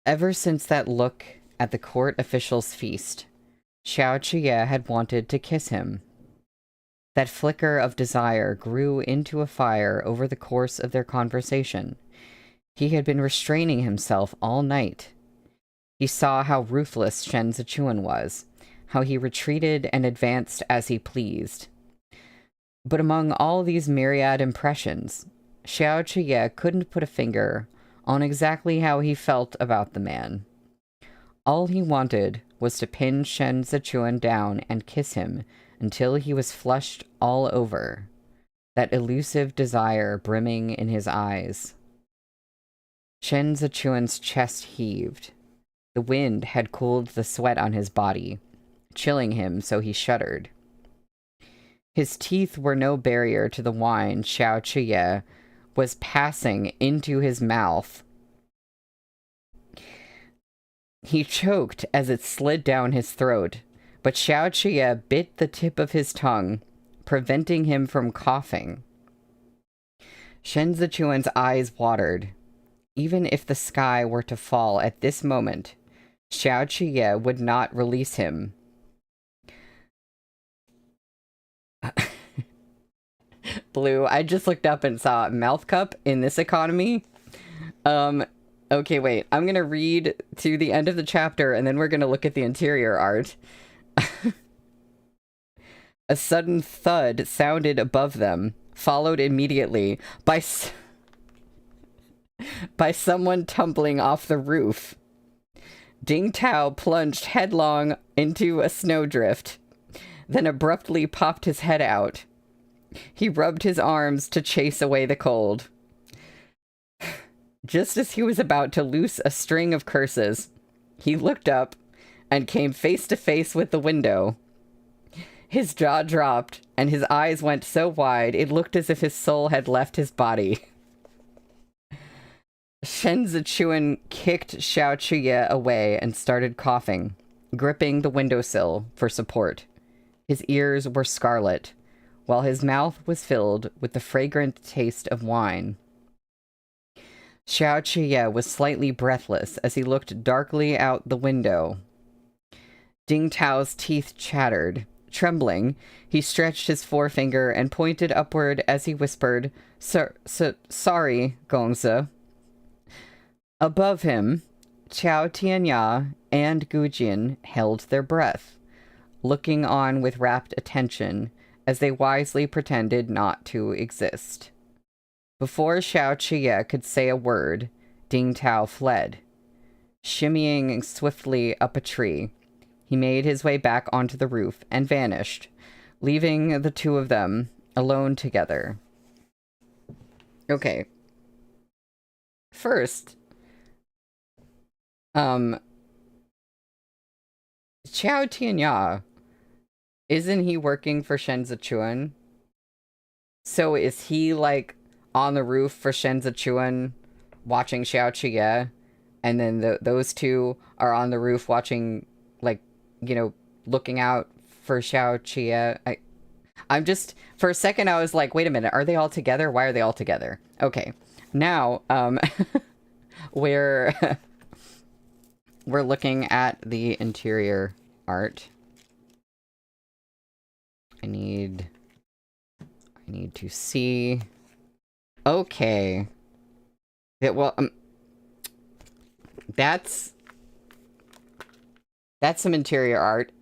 [SPEAKER 1] Ever since that look at the court official's feast, Xiao Qiye had wanted to kiss him. That flicker of desire grew into a fire over the course of their conversation. He had been restraining himself all night. He saw how ruthless Shen Zichuan was, how he retreated and advanced as he pleased. But among all these myriad impressions, Xiao Qiye couldn't put a finger on exactly how he felt about the man. All he wanted was to pin Shen Zichuan down and kiss him until he was flushed all over, that elusive desire brimming in his eyes. Shen Zichuan's chest heaved. The wind had cooled the sweat on his body, chilling him so he shuddered. His teeth were no barrier to the wine Xiao Qiye was passing into his mouth. He choked as it slid down his throat, but Xiao Qiye bit the tip of his tongue, preventing him from coughing. Shen Zichuan's eyes watered. Even if the sky were to fall at this moment, Xiao Qiye would not release him. Blue, I just looked up and saw mouth cup in this economy. Okay, wait. I'm gonna read to the end of the chapter, and then we're gonna look at the interior art. A sudden thud sounded above them, followed immediately by someone tumbling off the roof. Ding Tao plunged headlong into a snowdrift, then abruptly popped his head out. He rubbed his arms to chase away the cold. Just as he was about to loose a string of curses, He looked up and came face to face with the window. His jaw dropped, and his eyes went so wide it looked as if his soul had left his body. Shen Zichuan kicked Xiao Chuye away and started coughing, gripping the windowsill for support. His ears were scarlet, while his mouth was filled with the fragrant taste of wine. Xiao Chuye was slightly breathless as he looked darkly out the window. Ding Tao's teeth chattered. Trembling, he stretched his forefinger and pointed upward as he whispered, Sorry, Gongzi. Above him, Qiao Tianya and Gujin held their breath, looking on with rapt attention as they wisely pretended not to exist. Before Xiao Chuye could say a word, Ding Tao fled. Shimmying swiftly up a tree, he made his way back onto the roof and vanished, leaving the two of them alone together. Okay. First, Qiao Tianya, isn't he working for Shen Zichuan? So is he, like, on the roof for Shen Zichuan watching Xiao Chuye, and then those two are on the roof watching, like, you know, looking out for Xiao Chuye? I'm just, for a second I was like, wait a minute, are they all together? Why are they all together? Okay, now, we're looking at the interior art. I need to see. Okay. Well, that's some interior art.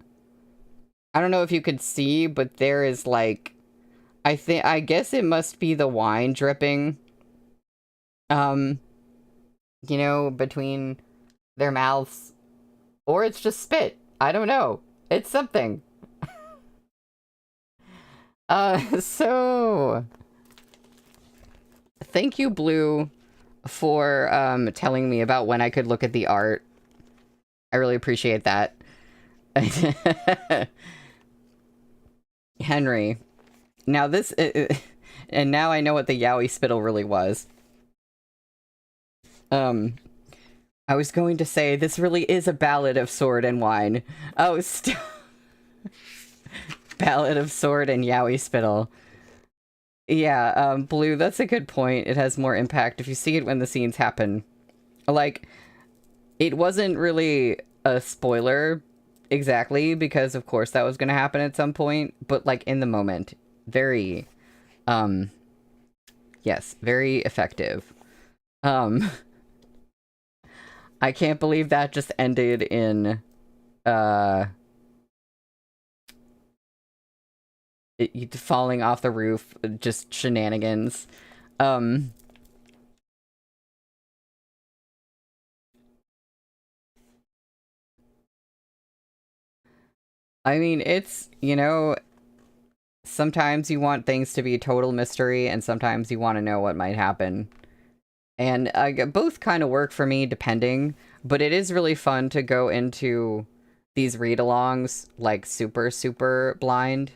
[SPEAKER 1] I don't know if you could see, but there is, like, I guess it must be the wine dripping, you know, between their mouths, or it's just spit. I don't know. It's something. So thank you, Blue, for telling me about when I could look at the art. I really appreciate that. Henry. Now this, and now I know what the Yowie spittle really was. I was going to say, this really is a ballad of sword and wine. Oh, Ballad of sword and Yowie spittle. Yeah, Blue, that's a good point. It has more impact if you see it when the scenes happen. Like, it wasn't really a spoiler exactly, because of course that was going to happen at some point, but like in the moment, very, yes, very effective. I can't believe that just ended in, falling off the roof, just shenanigans. I mean, it's, you know, sometimes you want things to be total mystery, and sometimes you want to know what might happen. And both kind of work for me, depending, but it is really fun to go into these read-alongs, like, super, super blind.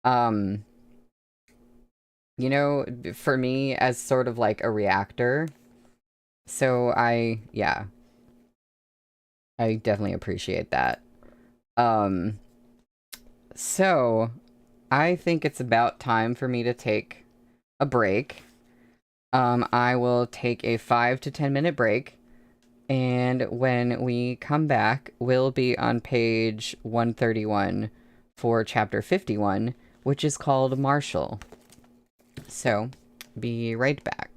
[SPEAKER 1] You know, for me, as sort of like a reactor. So yeah. I definitely appreciate that. So, I think it's about time for me to take a break. I will take a 5 to 10 minute break, and when we come back, we'll be on page 131 for chapter 51, which is called Marshall. So, be right back.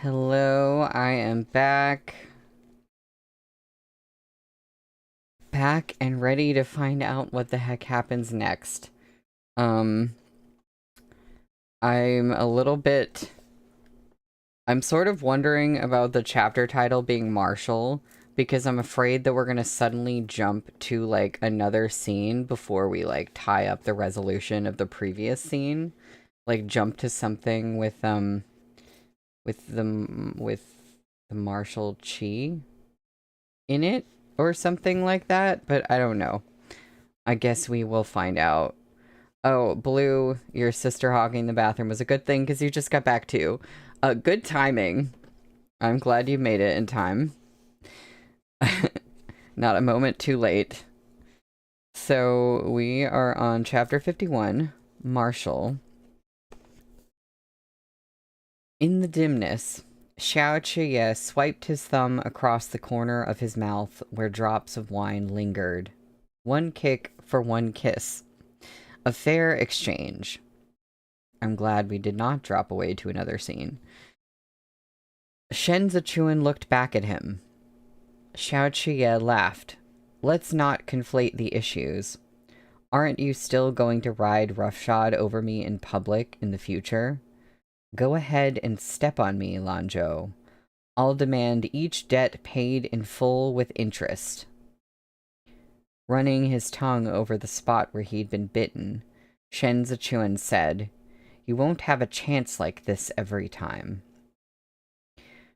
[SPEAKER 1] Hello, I am back. Back and ready to find out what the heck happens next. I'm a little bit... I'm sort of wondering about the chapter title being Marshall, because I'm afraid that we're gonna suddenly jump to, like, another scene before we, like, tie up the resolution of the previous scene. Like, jump to something with the Marshall Chi in it or something like that, but I don't know. I guess we will find out. Oh, Blue, your sister hogging the bathroom was a good thing because you just got back too. Good timing. I'm glad you made it in time. Not a moment too late. So we are on chapter 51, Marshall. In the dimness, Xiao Chiye swiped his thumb across the corner of his mouth where drops of wine lingered. One kick for one kiss. A fair exchange. I'm glad we did not drop away to another scene. Shen Zichuan looked back at him. Xiao Chiye laughed. Let's not conflate the issues. Aren't you still going to ride roughshod over me in public in the future? Go ahead and step on me, Lanzhou. I'll demand each debt paid in full with interest. Running his tongue over the spot where he'd been bitten, Shen Zichuan said, You won't have a chance like this every time.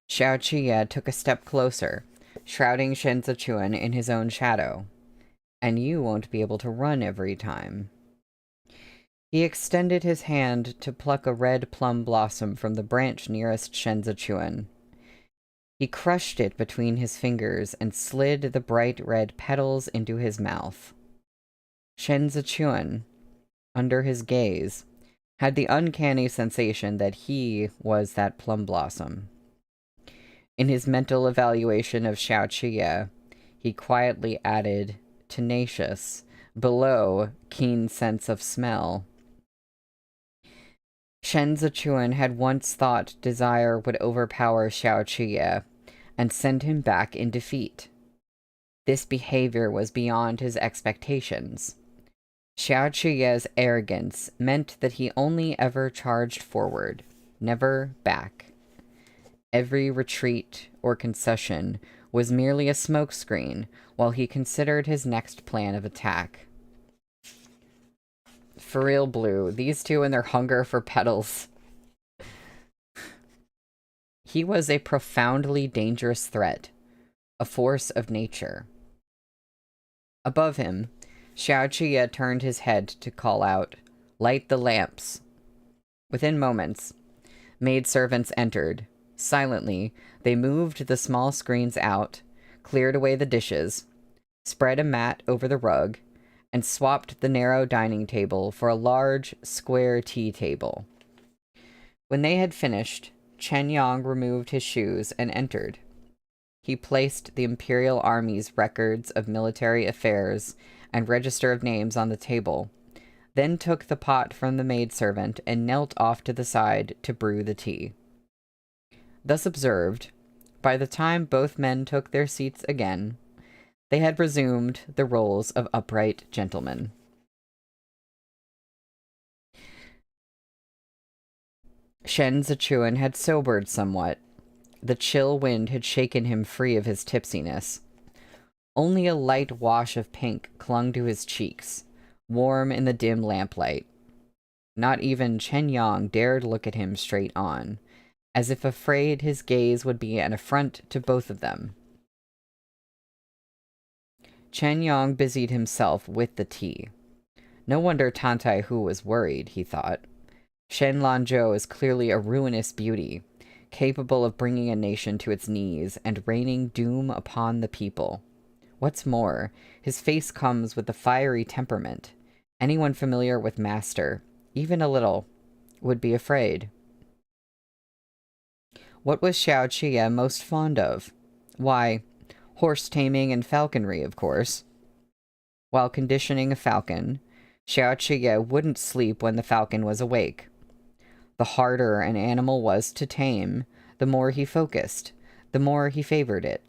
[SPEAKER 1] Xiao Chiye took a step closer, shrouding Shen Zichuan in his own shadow. And you won't be able to run every time. He extended his hand to pluck a red plum blossom from the branch nearest Shen Zichuan. He crushed it between his fingers and slid the bright red petals into his mouth. Shen Zichuan, under his gaze, had the uncanny sensation that he was that plum blossom. In his mental evaluation of Xiao Chiye, he quietly added, tenacious, below keen sense of smell. Shen Zichuan had once thought desire would overpower Xiao Chiye and send him back in defeat. This behavior was beyond his expectations. Xiao Chiye's arrogance meant that he only ever charged forward, never back. Every retreat or concession was merely a smokescreen while he considered his next plan of attack. For real, Blue, these two and their hunger for petals. He was a profoundly dangerous threat, a force of nature. Above him, Xiao Chiye turned his head to call out, Light the lamps. Within moments, maidservants entered. Silently, they moved the small screens out, cleared away the dishes, spread a mat over the rug, and swapped the narrow dining table for a large, square tea table. When they had finished, Chen Yang removed his shoes and entered. He placed the Imperial Army's records of military affairs and register of names on the table, then took the pot from the maidservant and knelt off to the side to brew the tea. Thus observed, by the time both men took their seats again, they had resumed the roles of upright gentlemen. Shen Zichuan had sobered somewhat. The chill wind had shaken him free of his tipsiness. Only a light wash of pink clung to his cheeks, warm in the dim lamplight. Not even Chen Yang dared look at him straight on, as if afraid his gaze would be an affront to both of them. Chen Yang busied himself with the tea. No wonder Tantai Hu was worried, he thought. Shen Lanzhou is clearly a ruinous beauty, capable of bringing a nation to its knees and raining doom upon the people. What's more, his face comes with a fiery temperament. Anyone familiar with Master, even a little, would be afraid. What was Xiao Chiye most fond of? Why, horse taming and falconry, of course. While conditioning a falcon, Xiao Chiye wouldn't sleep when the falcon was awake. The harder an animal was to tame, the more he focused, the more he favored it.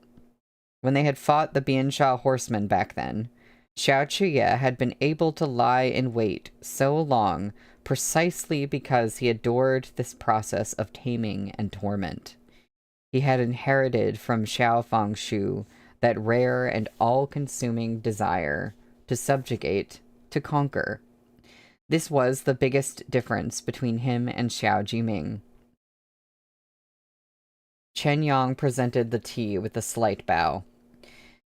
[SPEAKER 1] When they had fought the Biansha horsemen back then, Xiao Chuye had been able to lie in wait so long precisely because he adored this process of taming and torment. He had inherited from Xiao Fengshu that rare and all-consuming desire to subjugate, to conquer. This was the biggest difference between him and Xiao Jiming. Chen Yang presented the tea with a slight bow.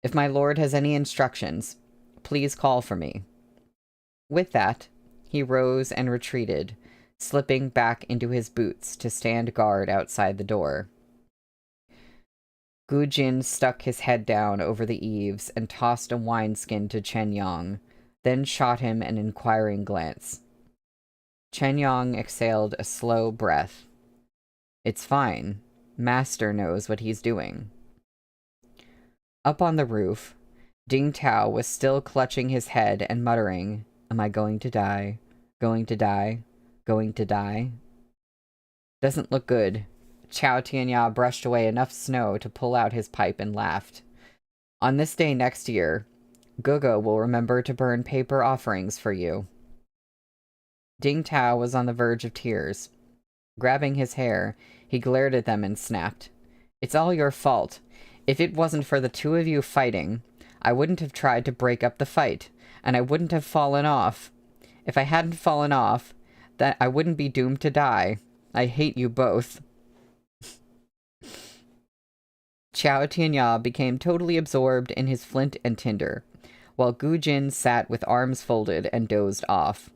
[SPEAKER 1] If my lord has any instructions, please call for me. With that, he rose and retreated, slipping back into his boots to stand guard outside the door. Gu Jin stuck his head down over the eaves and tossed a wineskin to Chen Yang, then shot him an inquiring glance. Chen Yang exhaled a slow breath. It's fine. Master knows what he's doing. Up on the roof, Ding Tao was still clutching his head and muttering, "Am I going to die? Going to die? Going to die?" Doesn't look good. Chao Tianya brushed away enough snow to pull out his pipe and laughed. On this day next year, Gugu will remember to burn paper offerings for you. Ding Tao was on the verge of tears. Grabbing his hair, he glared at them and snapped. It's all your fault. If it wasn't for the two of you fighting, I wouldn't have tried to break up the fight, and I wouldn't have fallen off. If I hadn't fallen off, that I wouldn't be doomed to die. I hate you both. Chao Tianya became totally absorbed in his flint and tinder, while Gu Jin sat with arms folded and dozed off.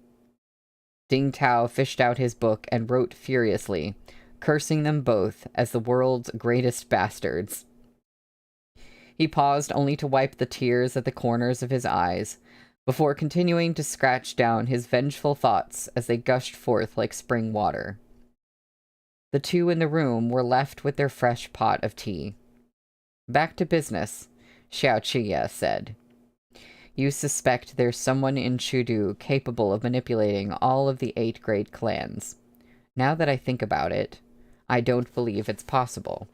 [SPEAKER 1] Ding Tao fished out his book and wrote furiously, cursing them both as the world's greatest bastards. He paused only to wipe the tears at the corners of his eyes, before continuing to scratch down his vengeful thoughts as they gushed forth like spring water. The two in the room were left with their fresh pot of tea. Back to business, Xiao Chuye said. You suspect there's someone in Chudu capable of manipulating all of the 8 great clans. Now that I think about it, I don't believe it's possible.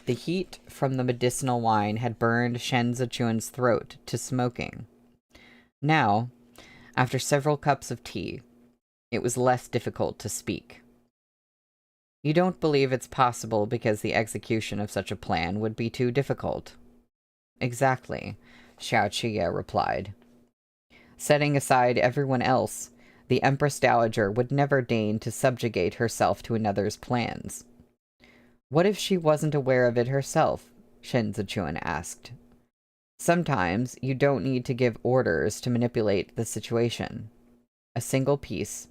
[SPEAKER 1] The heat from the medicinal wine had burned Shen Zichuan's throat to smoking. Now, after several cups of tea, it was less difficult to speak. You don't believe it's possible because the execution of such a plan would be too difficult. Exactly, Xiao Chuye replied. Setting aside everyone else, the Empress Dowager would never deign to subjugate herself to another's plans. What if she wasn't aware of it herself? Shen Zichuan asked. Sometimes you don't need to give orders to manipulate the situation. A single piece,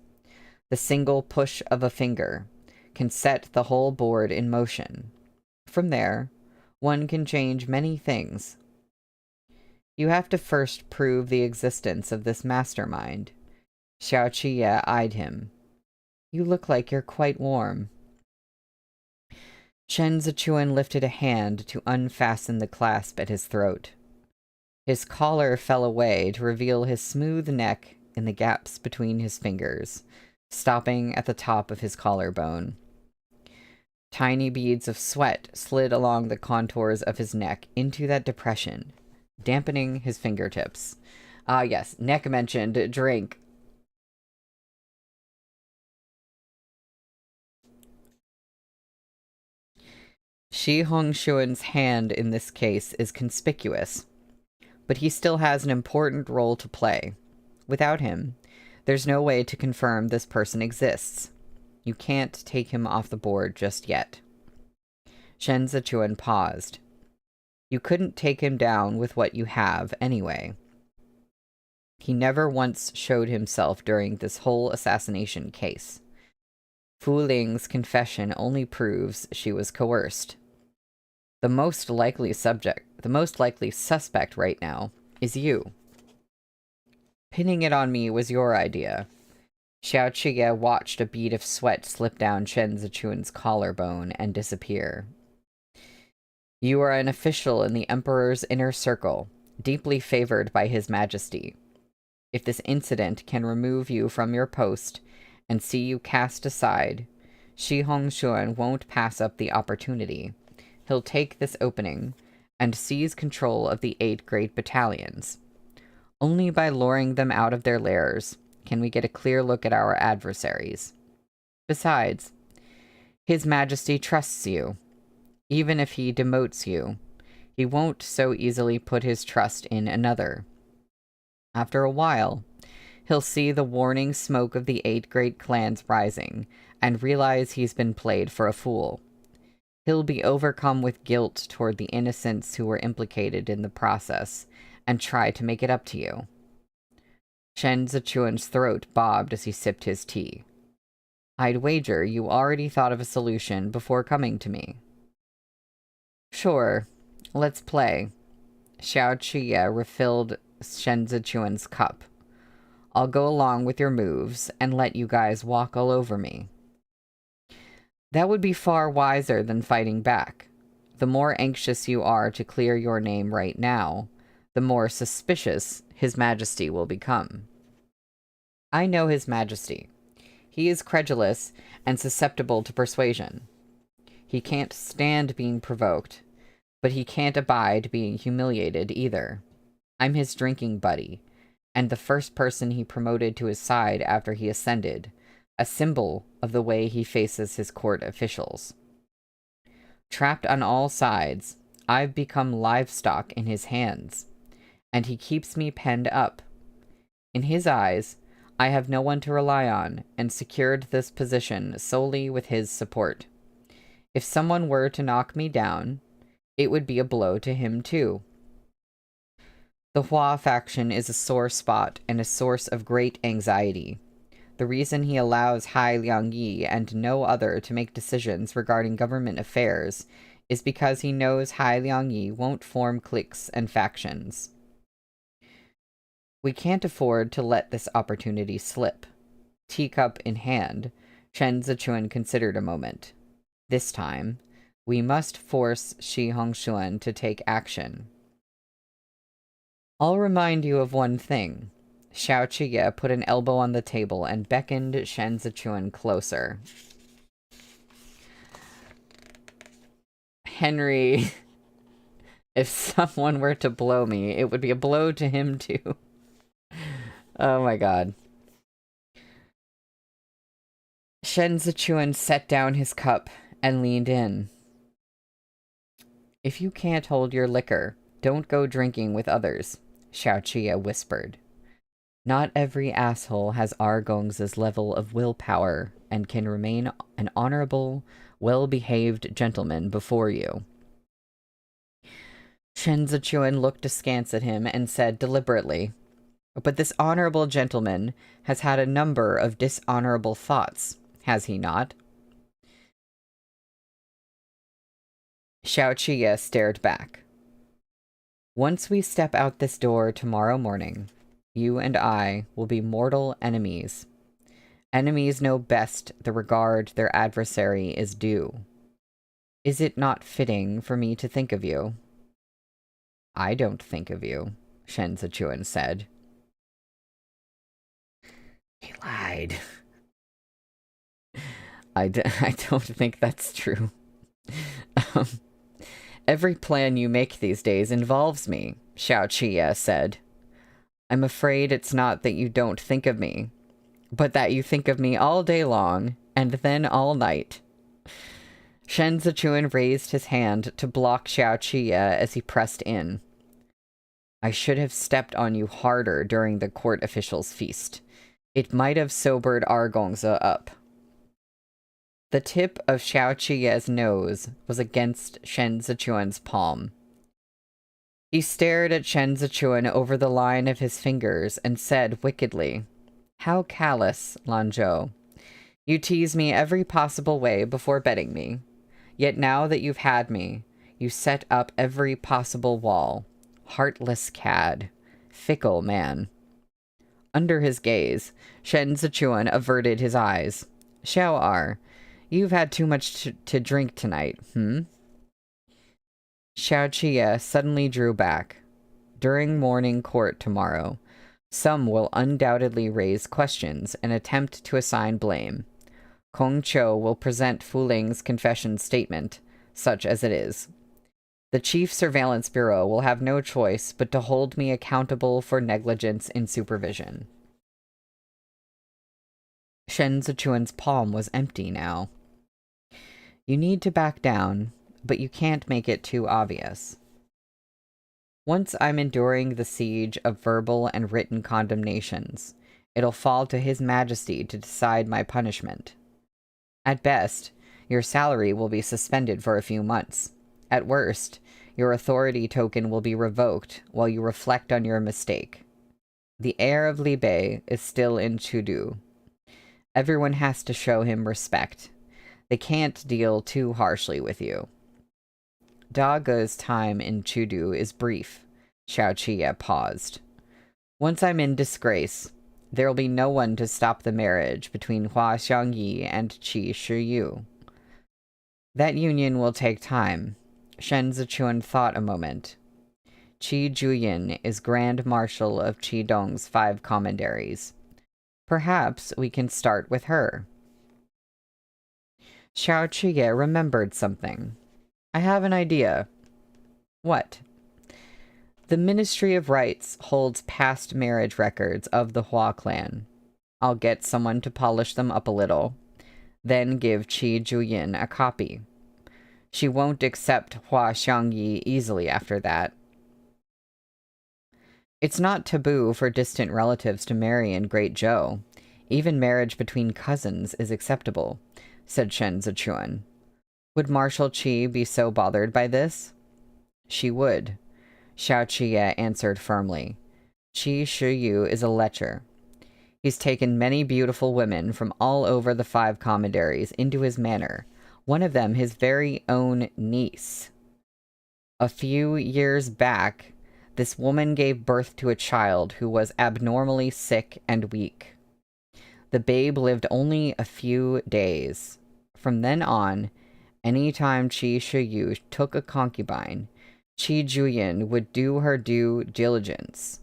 [SPEAKER 1] the single push of a finger, can set the whole board in motion. From there, one can change many things. You have to first prove the existence of this mastermind. Xiao Chuye eyed him. You look like you're quite warm. Shen Zichuan lifted a hand to unfasten the clasp at his throat. His collar fell away to reveal his smooth neck in the gaps between his fingers, stopping at the top of his collarbone. Tiny beads of sweat slid along the contours of his neck into that depression, dampening his fingertips. Ah, yes, neck mentioned, drink. Shi Hongshuan's hand in this case is conspicuous, but he still has an important role to play. Without him, there's no way to confirm this person exists. You can't take him off the board just yet. Shen Zichuan paused. You couldn't take him down with what you have, anyway. He never once showed himself during this whole assassination case. Fu Ling's confession only proves she was coerced. The most likely suspect right now is you. Pinning it on me was your idea. Xiao Chuye watched a bead of sweat slip down Shen Zichuan's collarbone and disappear. You are an official in the Emperor's inner circle, deeply favored by His Majesty. If this incident can remove you from your post and see you cast aside, Shi Hongshuan won't pass up the opportunity. He'll take this opening and seize control of the 8 great battalions. Only by luring them out of their lairs can we get a clear look at our adversaries. Besides, His Majesty trusts you. Even if he demotes you, he won't so easily put his trust in another. After a while, he'll see the warning smoke of the 8 great clans rising and realize he's been played for a fool. He'll be overcome with guilt toward the innocents who were implicated in the process and try to make it up to you. Shen Zichuan's throat bobbed as he sipped his tea. I'd wager you already thought of a solution before coming to me. Sure, let's play. Xiao Qie refilled Shen Zichuan's cup. I'll go along with your moves and let you guys walk all over me. That would be far wiser than fighting back. The more anxious you are to clear your name right now, the more suspicious His Majesty will become. I know His Majesty. He is credulous and susceptible to persuasion. He can't stand being provoked, but he can't abide being humiliated either. I'm his drinking buddy, and the first person he promoted to his side after he ascended, a symbol of the way he faces his court officials. Trapped on all sides, I've become livestock in his hands, and he keeps me penned up. In his eyes, I have no one to rely on, and secured this position solely with his support. If someone were to knock me down, it would be a blow to him too. The Hua faction is a sore spot and a source of great anxiety. The reason he allows Hai Liangyi and no other to make decisions regarding government affairs is because he knows Hai Liangyi won't form cliques and factions. We can't afford to let this opportunity slip. Teacup in hand, Shen Zichuan considered a moment. This time, we must force Shi Hongshuan to take action. I'll remind you of one thing. Xiao Qie put an elbow on the table and beckoned Shen Zichuan closer. Henry, if someone were to blow me, it would be a blow to him too. Oh my god. Shen Zichuan set down his cup and leaned in. If you can't hold your liquor, don't go drinking with others, Xiao Qie whispered. Not every asshole has Argong's level of willpower and can remain an honorable, well-behaved gentleman before you. Shen Zichuan looked askance at him and said deliberately, but this honorable gentleman has had a number of dishonorable thoughts, has he not? Xiao Qie stared back. Once we step out this door tomorrow morning, you and I will be mortal enemies. Enemies know best the regard their adversary is due. Is it not fitting for me to think of you? I don't think of you, Shen Zichuan said. He lied. I don't think that's true. Every plan you make these days involves me, Xiao Qie said. I'm afraid it's not that you don't think of me, but that you think of me all day long, and then all night. Shen Zichuan raised his hand to block Xiao Qie as he pressed in. I should have stepped on you harder during the court officials' feast. It might have sobered Argongza up. The tip of Xiao Qie's nose was against Shen Zichuan's palm. He stared at Shen Zichuan over the line of his fingers and said wickedly, How callous, Lanzhou. You tease me every possible way before betting me. Yet now that you've had me, you set up every possible wall. Heartless cad. Fickle man. Under his gaze, Shen Zichuan averted his eyes. Xiao Er, you've had too much to drink tonight, Xiao Qie suddenly drew back. During morning court tomorrow, some will undoubtedly raise questions and attempt to assign blame. Kong Cho will present Fu Ling's confession statement, such as it is. The Chief Surveillance Bureau will have no choice but to hold me accountable for negligence in supervision. Shen Zichuan's palm was empty now. You need to back down, but you can't make it too obvious. Once I'm enduring the siege of verbal and written condemnations, it'll fall to His Majesty to decide my punishment. At best, your salary will be suspended for a few months. At worst, your authority token will be revoked while you reflect on your mistake. The heir of Li Bei is still in Chudu. Everyone has to show him respect. They can't deal too harshly with you. Da Ge's time in Chudu is brief. Xiao Qie paused. Once I'm in disgrace, there'll be no one to stop the marriage between Hua Xiangyi and Qi Shiyu. That union will take time. Shen Zichuan thought a moment. Qi Juyin is Grand Marshal of Qidong's 5 commanderies. Perhaps we can start with her. Xiao Qie remembered something. I have an idea. What? The Ministry of Rights holds past marriage records of the Hua clan. I'll get someone to polish them up a little, then give Qi Juyin a copy. She won't accept Hua Xiangyi easily after that. It's not taboo for distant relatives to marry in Great Zhou. Even marriage between cousins is acceptable, said Shen Zichuan. Would Marshal Qi be so bothered by this? She would, Xiao Qie answered firmly. Qi Shiyu is a lecher. He's taken many beautiful women from all over the 5 commanderies into his manor, one of them his very own niece. A few years back, this woman gave birth to a child who was abnormally sick and weak. The babe lived only a few days. From then on, any time Qi Shiyu took a concubine, Qi Juyin would do her due diligence.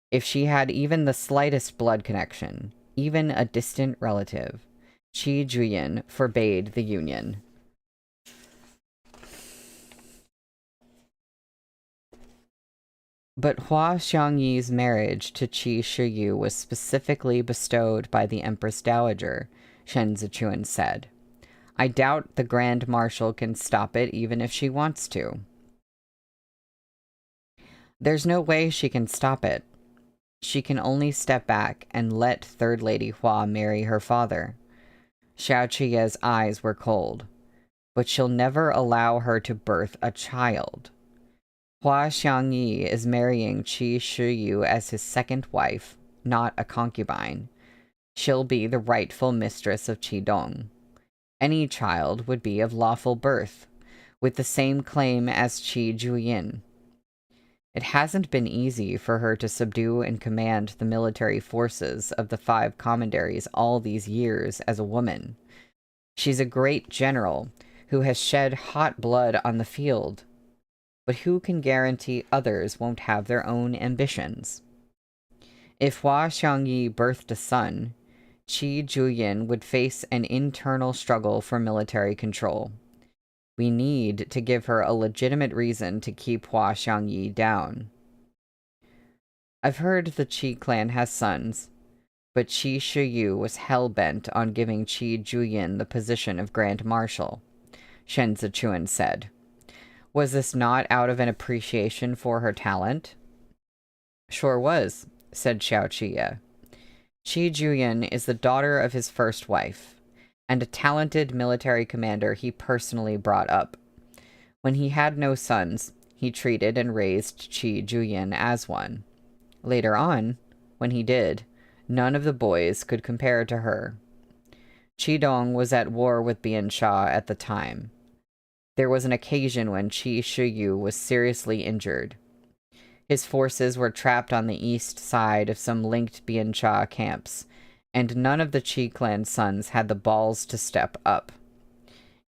[SPEAKER 1] If she had even the slightest blood connection, even a distant relative, Qi Juyin forbade the union. But Hua Xiangyi's marriage to Qi Shiyu was specifically bestowed by the Empress Dowager, Shen Zichuan said. I doubt the Grand Marshal can stop it even if she wants to. There's no way she can stop it. She can only step back and let Third Lady Hua marry her father. Xiao Qie's eyes were cold. But she'll never allow her to birth a child. Hua Xiangyi is marrying Qi Shiyu as his second wife, not a concubine. She'll be the rightful mistress of Qidong. Any child would be of lawful birth, with the same claim as Qi Juyin. It hasn't been easy for her to subdue and command the military forces of the 5 commanderies all these years as a woman. She's a great general who has shed hot blood on the field. But who can guarantee others won't have their own ambitions? If Hua Xiangyi birthed a son, Qi Juyin would face an internal struggle for military control. We need to give her a legitimate reason to keep Hua Xiangyi down. I've heard the Qi clan has sons, but Qi Shiyu was hell-bent on giving Qi Juyin the position of Grand Marshal, Shen Zichuan said. Was this not out of an appreciation for her talent? Sure was, said Xiao Qie. Qi Juyin is the daughter of his first wife, and a talented military commander he personally brought up. When he had no sons, he treated and raised Qi Juyin as one. Later on, when he did, none of the boys could compare to her. Qidong was at war with Biansha at the time. There was an occasion when Qi Shiyu was seriously injured. His forces were trapped on the east side of some linked Biansha camps, and none of the Qi clan sons had the balls to step up.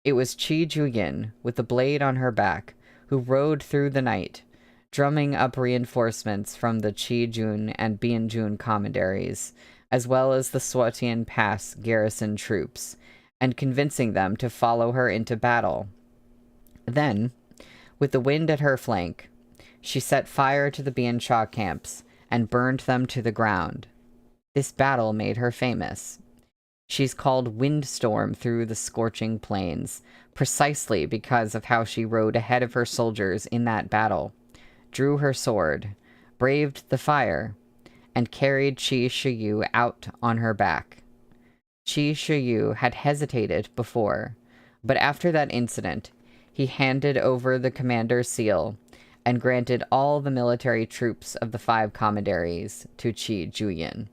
[SPEAKER 1] It was Qi Juyin, with the blade on her back, who rode through the night, drumming up reinforcements from the Qijun and Bianjun commanderies, as well as the Suotian Pass garrison troops, and convincing them to follow her into battle. Then, with the wind at her flank, she set fire to the Biancha camps and burned them to the ground. This battle made her famous. She's called Windstorm through the scorching plains, precisely because of how she rode ahead of her soldiers in that battle, drew her sword, braved the fire, and carried Qi Shiyu out on her back. Qi Shiyu had hesitated before, but after that incident, he handed over the commander's seal and granted all the military troops of the 5 commanderies to Qi Juyin.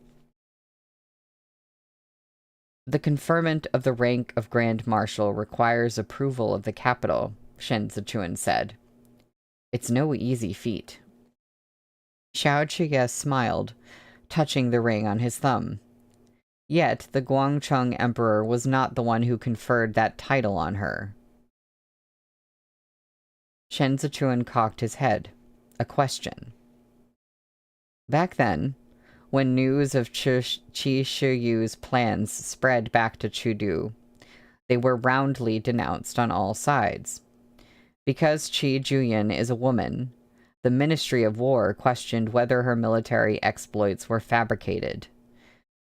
[SPEAKER 1] The conferment of the rank of Grand Marshal requires approval of the capital, Shen Zichuan said. It's no easy feat. Xiao Qiye smiled, touching the ring on his thumb. Yet the Guangcheng Emperor was not the one who conferred that title on her. Shen Zichuan cocked his head. A question. Back then, when news of Qi Shiyu's plans spread back to Chudu, they were roundly denounced on all sides. Because Qi Juyin is a woman, the Ministry of War questioned whether her military exploits were fabricated.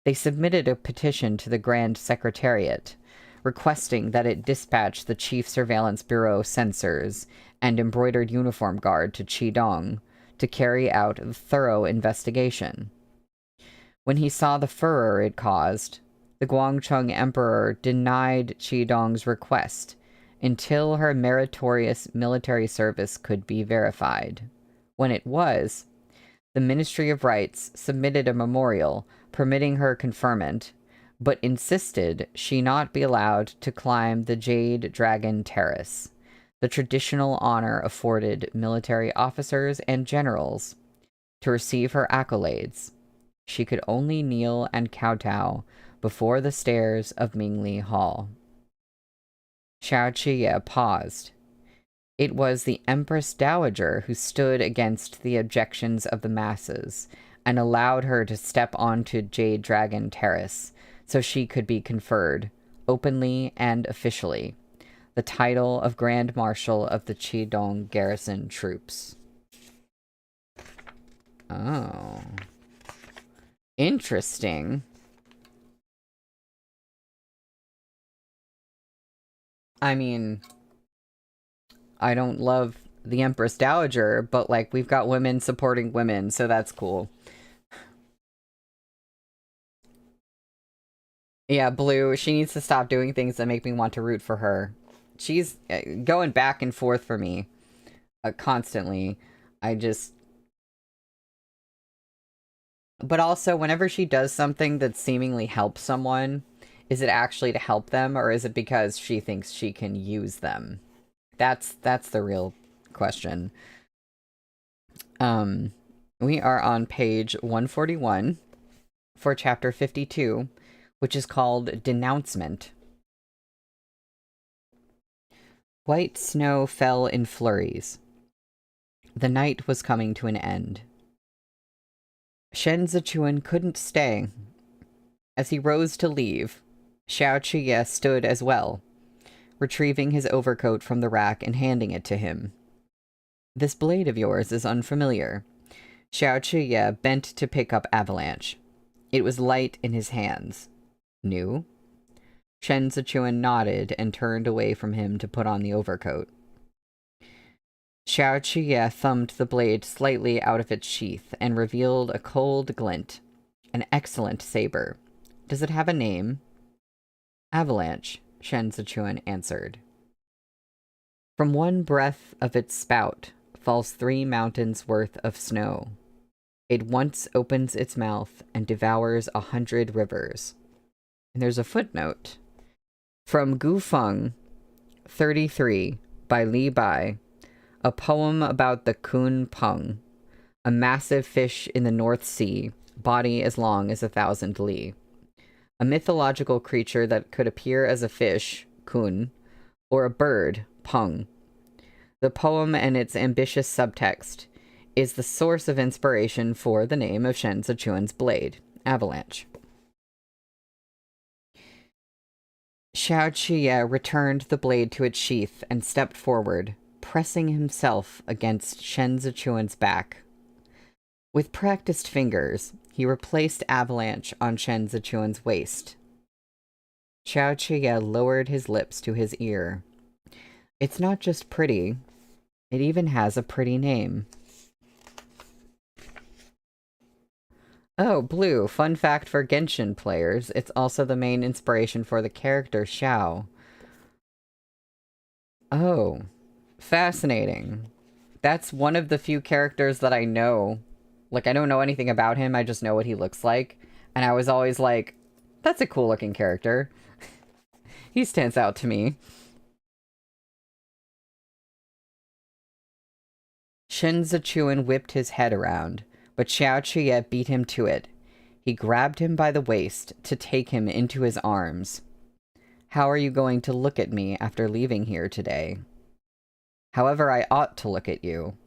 [SPEAKER 1] They submitted a petition to the Grand Secretariat, requesting that it dispatch the Chief Surveillance Bureau censors and embroidered uniform guard to Qidong to carry out a thorough investigation. When he saw the furor it caused, the Guangcheng Emperor denied Qidong's request until her meritorious military service could be verified. When it was, the Ministry of Rights submitted a memorial permitting her conferment, but insisted she not be allowed to climb the Jade Dragon Terrace, the traditional honor afforded military officers and generals, to receive her accolades. She could only kneel and kowtow before the stairs of Mingli Hall. Xiao Qiye paused. It was the Empress Dowager who stood against the objections of the masses and allowed her to step onto Jade Dragon Terrace so she could be conferred, openly and officially, the title of Grand Marshal of the Qidong Garrison Troops. Oh. Interesting. I mean, I don't love the Empress Dowager, but, like, we've got women supporting women, so that's cool. Yeah, Blue, she needs to stop doing things that make me want to root for her. She's going back and forth for me constantly. But also, whenever she does something that seemingly helps someone, is it actually to help them, or is it because she thinks she can use them? That's the real question. We are on page 141 for chapter 52, which is called Denouncement. White snow fell in flurries. The night was coming to an end. Shen Zichuan couldn't stay. As he rose to leave, Xiao Qiye stood as well, retrieving his overcoat from the rack and handing it to him. This blade of yours is unfamiliar. Xiao Qiye bent to pick up Avalanche. It was light in his hands. New? Shen Zichuan nodded and turned away from him to put on the overcoat. Xiao Qiye thumbed the blade slightly out of its sheath and revealed a cold glint. An excellent saber. Does it have a name? Avalanche, Shen Zichuan answered. From one breath of its spout falls 3 mountains worth of snow. It once opens its mouth and devours 100 rivers. And there's a footnote. From Gufeng 33 by Li Bai, a poem about the Kun Peng, a massive fish in the North Sea, body as long as 1,000 li. A mythological creature that could appear as a fish, Kun, or a bird, Peng. The poem and its ambitious subtext is the source of inspiration for the name of Shen Zichuan's blade, Avalanche. Xiao Qiye returned the blade to its sheath and stepped forward, pressing himself against Shen Zichuan's back. With practiced fingers, he replaced Avalanche on Shen Zichuan's waist. Xiao Qiye lowered his lips to his ear. It's not just pretty, it even has a pretty name. Oh, blue. Fun fact for Genshin players. It's also the main inspiration for the character Xiao. Oh, fascinating. That's one of the few characters that I know. Like, I don't know anything about him, I just know what he looks like. And I was always like, that's a cool looking character. He stands out to me. Shen Zichuan whipped his head around, but Xiao Qiye beat him to it. He grabbed him by the waist to take him into his arms. How are you going to look at me after leaving here today? However I ought to look at you.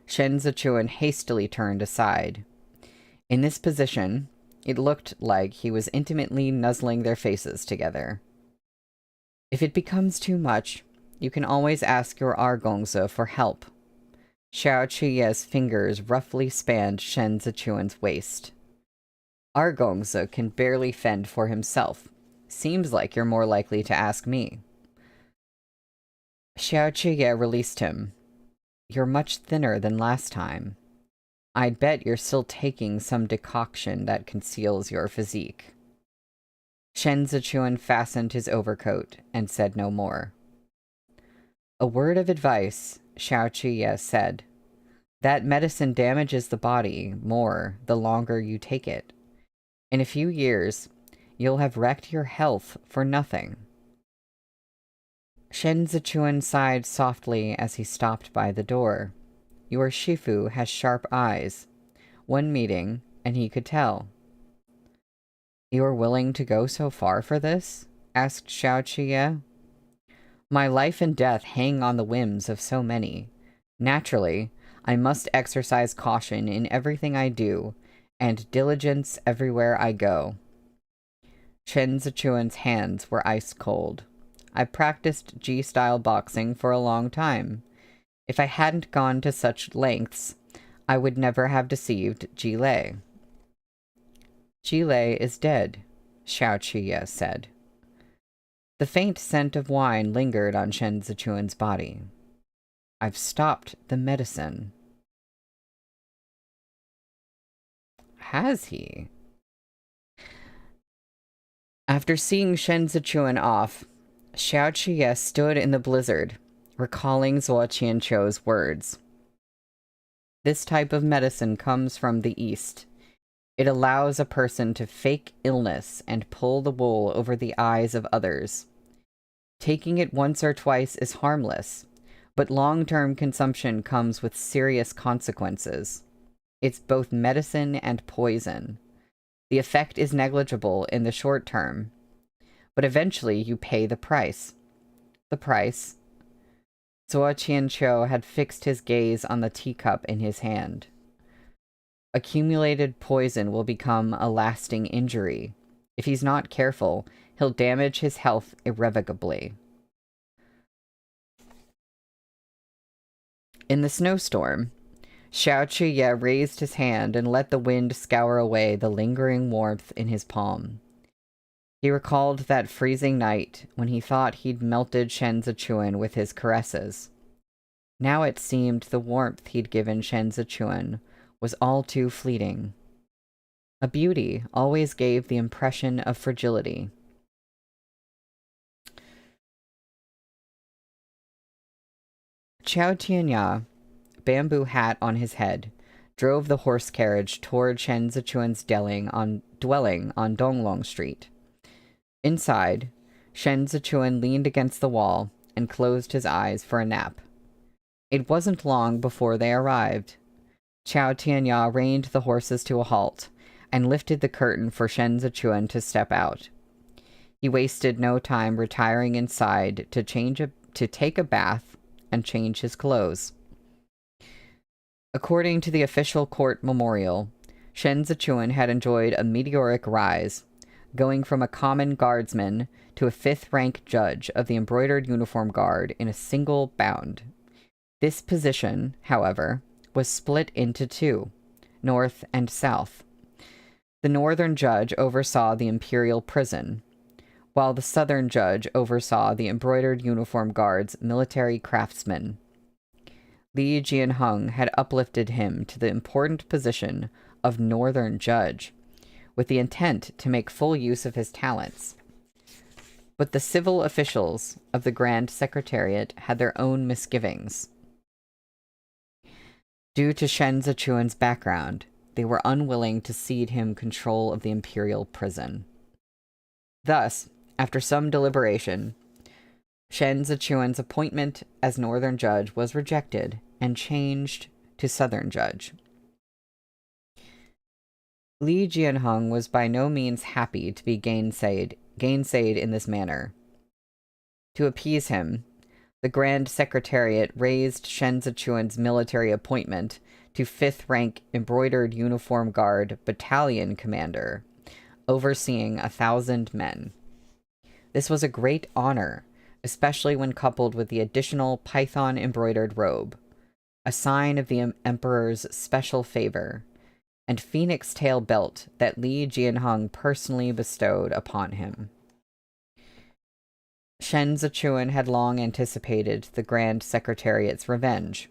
[SPEAKER 1] Shen Zichuan hastily turned aside. In this position, it looked like he was intimately nuzzling their faces together. If it becomes too much, you can always ask your Argongzi for help. Xiao Qiye's fingers roughly spanned Shen Zichuan's waist. Argongzi can barely fend for himself. Seems like you're more likely to ask me. Xiao Qiye released him. You're much thinner than last time. I'd bet you're still taking some decoction that conceals your physique. Shen Zichuan fastened his overcoat and said no more. A word of advice, Xiao Qiye said. That medicine damages the body more the longer you take it. In a few years, you'll have wrecked your health for nothing. Shen Zichuan sighed softly as he stopped by the door. Your Shifu has sharp eyes. One meeting, and he could tell. You are willing to go so far for this? Asked Xiao Qiye. My life and death hang on the whims of so many. Naturally, I must exercise caution in everything I do, and diligence everywhere I go. Shen Zichuan's hands were ice cold. I practiced G-style boxing for a long time. If I hadn't gone to such lengths, I would never have deceived Jilei. Jilei is dead, Xiao Qiye said. The faint scent of wine lingered on Shen Zichuan's body. I've stopped the medicine. Has he? After seeing Shen Zichuan off, Xiao Qiye stood in the blizzard, recalling Zuo Qianqiu's words. This type of medicine comes from the East. It allows a person to fake illness and pull the wool over the eyes of others. Taking it once or twice is harmless, but long-term consumption comes with serious consequences. It's both medicine and poison. The effect is negligible in the short term, but eventually you pay the price. The price? Zuo Qianqiu had fixed his gaze on the teacup in his hand. Accumulated poison will become a lasting injury. If he's not careful, he'll damage his health irrevocably. In the snowstorm, Xiao Qiye raised his hand and let the wind scour away the lingering warmth in his palm. He recalled that freezing night when he thought he'd melted Shen Zichuan with his caresses. Now it seemed the warmth he'd given Shen Zichuan was all too fleeting. A beauty always gave the impression of fragility. Chao Tianya, bamboo hat on his head, drove the horse carriage toward Shen Zichuan's dwelling on Donglong Street. Inside, Shen Zichuan leaned against the wall and closed his eyes for a nap. It wasn't long before they arrived. Chao Tianya reined the horses to a halt and lifted the curtain for Shen Zichuan to step out. He wasted no time retiring inside to take a bath and change his clothes. According to the official court memorial, Shen Zichuan had enjoyed a meteoric rise. going from a common guardsman to a 5th-rank judge of the Embroidered Uniform Guard in a single bound. This position, however, was split into two, north and south. The northern judge oversaw the imperial prison, while the southern judge oversaw the Embroidered Uniform Guard's military craftsmen. Li Jianheng had uplifted him to the important position of northern judge, with the intent to make full use of his talents. But the civil officials of the Grand Secretariat had their own misgivings. Due to Shen Zichuan's background, they were unwilling to cede him control of the imperial prison. Thus, after some deliberation, Shen Zichuan's appointment as northern judge was rejected and changed to southern judge. Li Jianheng was by no means happy to be gainsayed in this manner. To appease him, the Grand Secretariat raised Shen Zichuan's military appointment to 5th-rank Embroidered Uniform Guard Battalion Commander, overseeing 1,000 men. This was a great honor, especially when coupled with the additional python-embroidered robe, a sign of the Emperor's special favor, and phoenix tail belt that Li Jianheng personally bestowed upon him. Shen Zichuan had long anticipated the Grand Secretariat's revenge.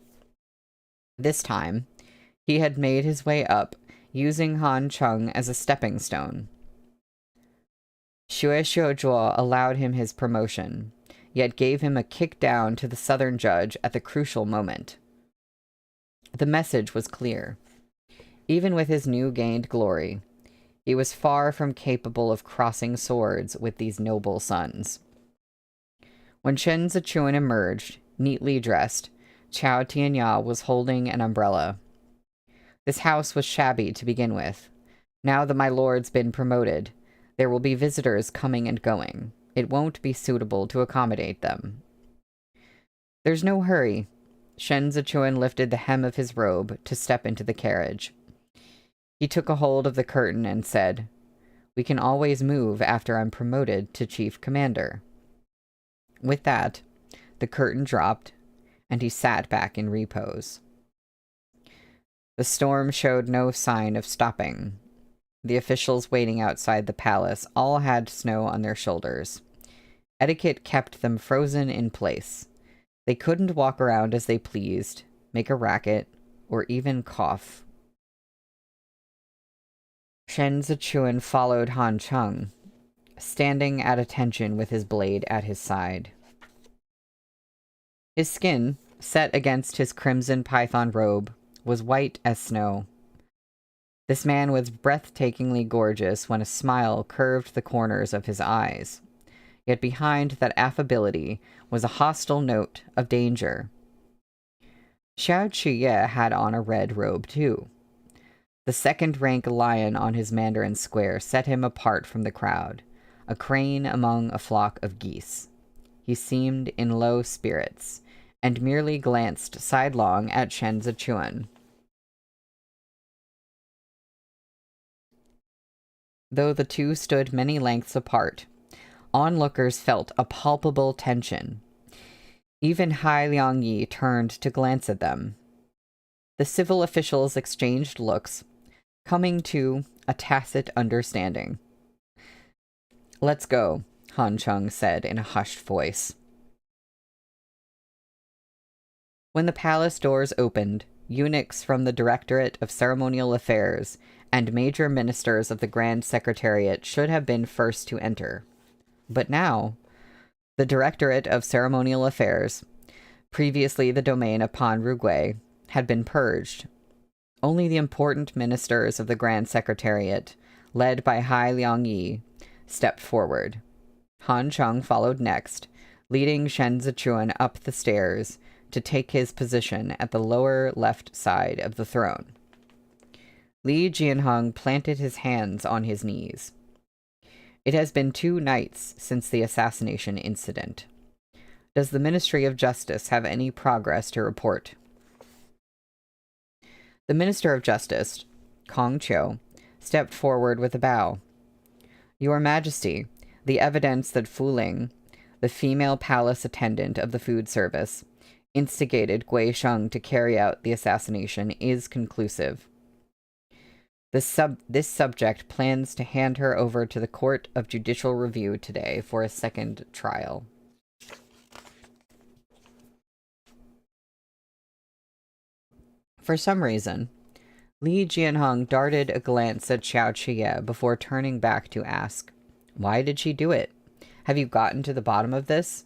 [SPEAKER 1] This time, he had made his way up, using Han Cheng as a stepping stone. Xue Xiuzhuo allowed him his promotion, yet gave him a kick down to the southern judge at the crucial moment. The message was clear. Even with his new gained glory, he was far from capable of crossing swords with these noble sons. When Shen Zichuan emerged, neatly dressed, Chao Tianya was holding an umbrella. This house was shabby to begin with. Now that my lord's been promoted, there will be visitors coming and going. It won't be suitable to accommodate them. There's no hurry. Shen Zichuan lifted the hem of his robe to step into the carriage. He took a hold of the curtain and said, "We can always move after I'm promoted to chief commander." With that, the curtain dropped, and he sat back in repose. The storm showed no sign of stopping. The officials waiting outside the palace all had snow on their shoulders. Etiquette kept them frozen in place. They couldn't walk around as they pleased, make a racket, or even cough. Shen Zichuan followed Han Cheng, standing at attention with his blade at his side. His skin, set against his crimson python robe, was white as snow. This man was breathtakingly gorgeous when a smile curved the corners of his eyes. Yet behind that affability was a hostile note of danger. Xiao Qiye had on a red robe too. The second-rank lion on his mandarin square set him apart from the crowd, a crane among a flock of geese. He seemed in low spirits, and merely glanced sidelong at Shen Zichuan. Though the two stood many lengths apart, onlookers felt a palpable tension. Even Hai Liangyi turned to glance at them. The civil officials exchanged looks, coming to a tacit understanding. "Let's go," Han Cheng said in a hushed voice. When the palace doors opened, eunuchs from the Directorate of Ceremonial Affairs and major ministers of the Grand Secretariat should have been first to enter. But now, the Directorate of Ceremonial Affairs, previously the domain of Pan Rugui, had been purged. Only the important ministers of the Grand Secretariat, led by Hai Liangyi, stepped forward. Han Cheng followed next, leading Shen Zichuan up the stairs to take his position at the lower left side of the throne. Li Jianheng planted his hands on his knees. It has been 2 nights since the assassination incident. Does the Ministry of Justice have any progress to report? The Minister of Justice, Kong Chiu, stepped forward with a bow. Your Majesty, the evidence that Fu Ling, the female palace attendant of the food service, instigated Gui Sheng to carry out the assassination is conclusive. This subject plans to hand her over to the Court of Judicial Review today for a second trial. For some reason, Li Jianheng darted a glance at Xiao Qiye before turning back to ask, "Why did she do it? Have you gotten to the bottom of this?"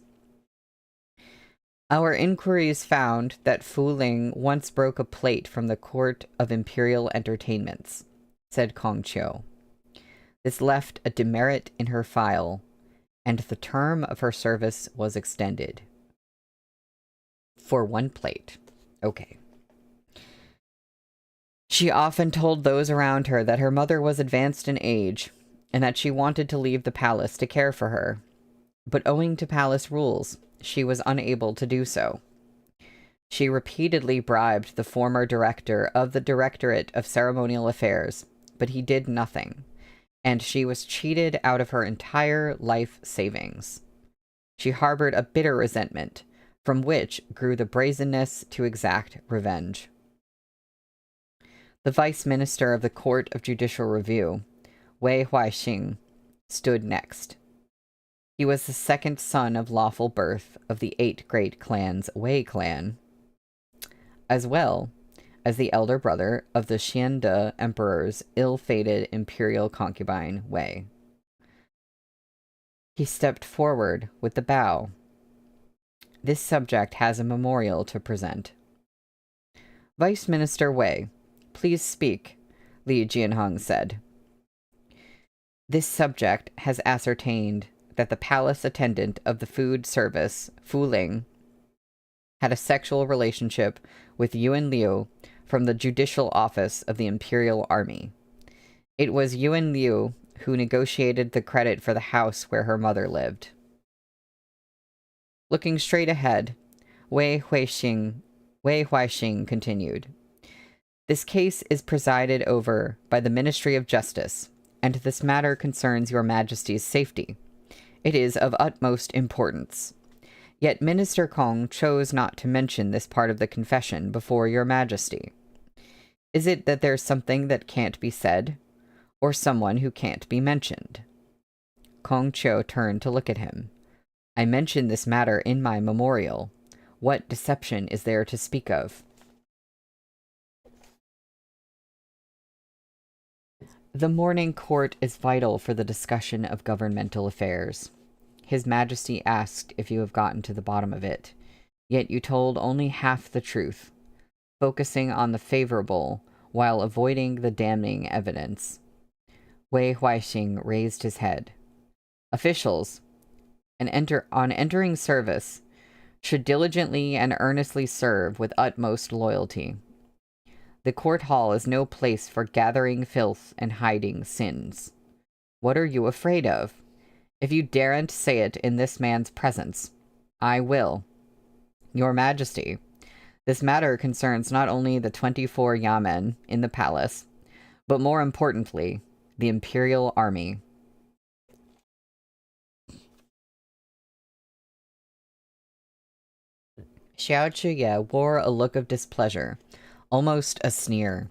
[SPEAKER 1] "Our inquiries found that Fu Ling once broke a plate from the Court of Imperial Entertainments," said Kong Qiu. "This left a demerit in her file, and the term of her service was extended." For one plate. Okay. "She often told those around her that her mother was advanced in age, and that she wanted to leave the palace to care for her. But owing to palace rules, she was unable to do so. She repeatedly bribed the former director of the Directorate of Ceremonial Affairs, but he did nothing, and she was cheated out of her entire life savings. She harbored a bitter resentment, from which grew the brazenness to exact revenge." The Vice Minister of the Court of Judicial Review, Wei Huaixing, stood next. He was the second son of lawful birth of the 8 great clans Wei clan, as well as the elder brother of the Xiande Emperor's ill-fated imperial concubine Wei. He stepped forward with the bow. "This subject has a memorial to present." "Vice Minister Wei, please speak," Li Jianheng said. "This subject has ascertained that the palace attendant of the food service, Fu Ling, had a sexual relationship with Yuan Liu from the judicial office of the Imperial Army. It was Yuan Liu who negotiated the credit for the house where her mother lived." Looking straight ahead, Wei Huaixing continued, "This case is presided over by the Ministry of Justice, and this matter concerns Your Majesty's safety. It is of utmost importance. Yet Minister Kong chose not to mention this part of the confession before Your Majesty. Is it that there's something that can't be said, or someone who can't be mentioned?" Kong Qiu turned to look at him. "I mentioned this matter in my memorial. What deception is there to speak of?" "The morning court is vital for the discussion of governmental affairs. His Majesty asked if you have gotten to the bottom of it, yet you told only half the truth, focusing on the favorable while avoiding the damning evidence." Wei Huaixing raised his head. "Officials, on entering service, should diligently and earnestly serve with utmost loyalty. The court hall is no place for gathering filth and hiding sins. What are you afraid of? If you daren't say it in this man's presence, I will. Your Majesty, this matter concerns not only the 24 yamen in the palace, but more importantly, the Imperial Army." Xiao Qiye wore a look of displeasure, almost a sneer.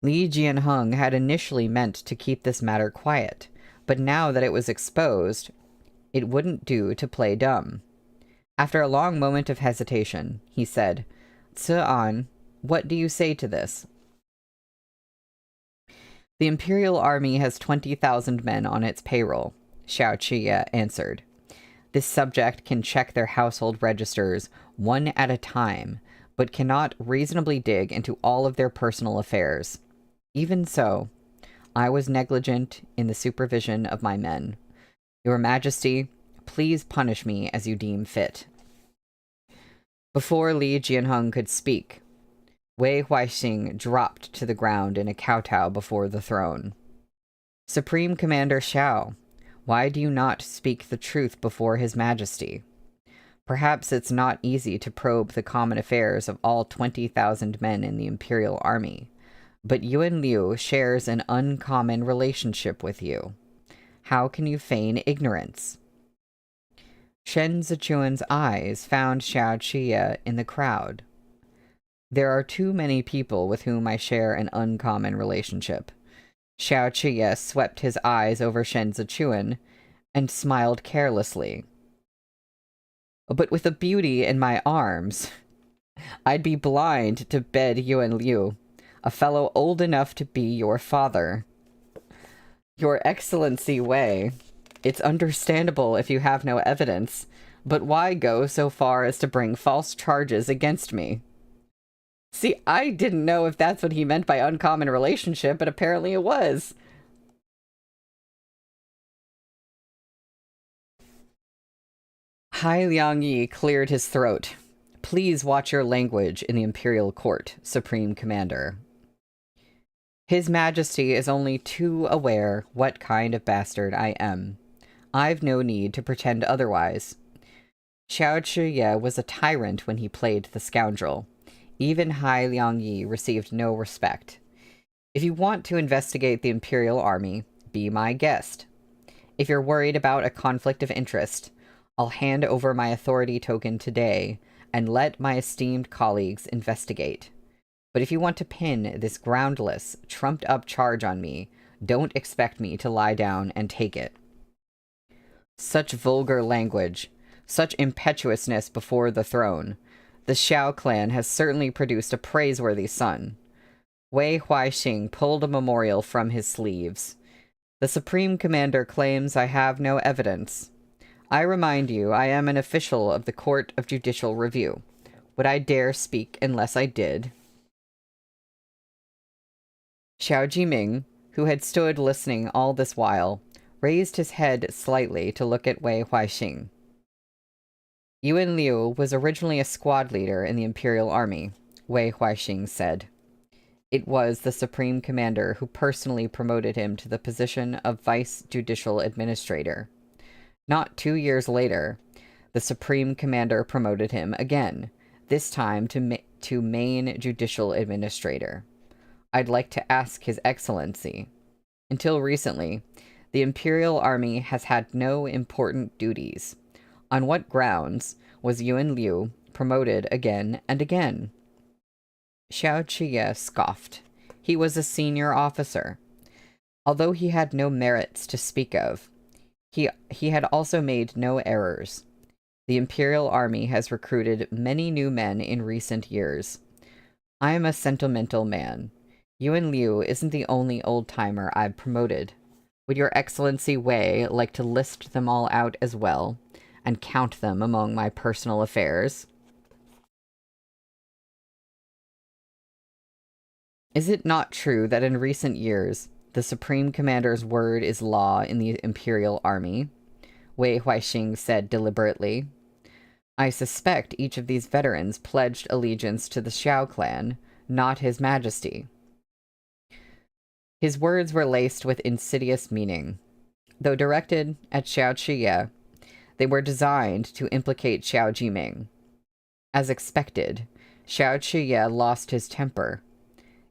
[SPEAKER 1] Li Jianheng had initially meant to keep this matter quiet, but now that it was exposed, it wouldn't do to play dumb. After a long moment of hesitation, he said, "Ce'an, what do you say to this?" "The Imperial Army has 20,000 men on its payroll," Xiao Qiye answered. "This subject can check their household registers one at a time, but cannot reasonably dig into all of their personal affairs. Even so, I was negligent in the supervision of my men. Your Majesty, please punish me as you deem fit." Before Li Jianheng could speak, Wei Huaixing dropped to the ground in a kowtow before the throne. "Supreme Commander Xiao, why do you not speak the truth before His Majesty? Perhaps it's not easy to probe the common affairs of all 20,000 men in the Imperial Army, but Yuan Liu shares an uncommon relationship with you. How can you feign ignorance? Shen Zichuan's eyes found Xiao Qie in the crowd. There are too many people with whom I share an uncommon relationship. Xiao Qie swept his eyes over Shen Zichuan and smiled carelessly. But with a beauty in my arms, I'd be blind to bed Yuan Liu, a fellow old enough to be your father. Your Excellency Wei, it's understandable if you have no evidence, but why go so far as to bring false charges against me? See, I didn't know if that's what he meant by uncommon relationship, but apparently it was. Hai Liangyi cleared his throat. Please watch your language in the Imperial Court, Supreme Commander. His Majesty is only too aware what kind of bastard I am. I've no need to pretend otherwise. Xiao Zhiye was a tyrant when he played the scoundrel. Even Hai Liangyi received no respect. If you want to investigate the Imperial Army, be my guest. If you're worried about a conflict of interest, I'll hand over my authority token today and let my esteemed colleagues investigate. But if you want to pin this groundless, trumped-up charge on me, don't expect me to lie down and take it. Such vulgar language, such impetuousness before the throne. The Xiao clan has certainly produced a praiseworthy son. Wei Huaixing pulled a memorial from his sleeves. The Supreme Commander claims I have no evidence. I remind you, I am an official of the Court of Judicial Review. Would I dare speak unless I did? Xiao Jiming, who had stood listening all this while, raised his head slightly to look at Wei Huaixing. Yuan Liu was originally a squad leader in the Imperial Army, Wei Huaixing said. It was the Supreme Commander who personally promoted him to the position of Vice Judicial Administrator. Not 2 years later, the Supreme Commander promoted him again, this time to Main Judicial Administrator. I'd like to ask His Excellency. Until recently, the Imperial Army has had no important duties. On what grounds was Yuan Liu promoted again and again? Xiao Qie scoffed. He was a senior officer. Although he had no merits to speak of, he had also made no errors. The Imperial Army has recruited many new men in recent years. I am a sentimental man. Yuan Liu isn't the only old-timer I've promoted. Would Your Excellency Wei like to list them all out as well, and count them among my personal affairs? Is it not true that in recent years, the Supreme Commander's word is law in the Imperial Army? Wei Huaixing said deliberately. I suspect each of these veterans pledged allegiance to the Xiao clan, not His Majesty. His words were laced with insidious meaning. Though directed at Xiao Qie, they were designed to implicate Xiao Jiming. As expected, Xiao Qie lost his temper.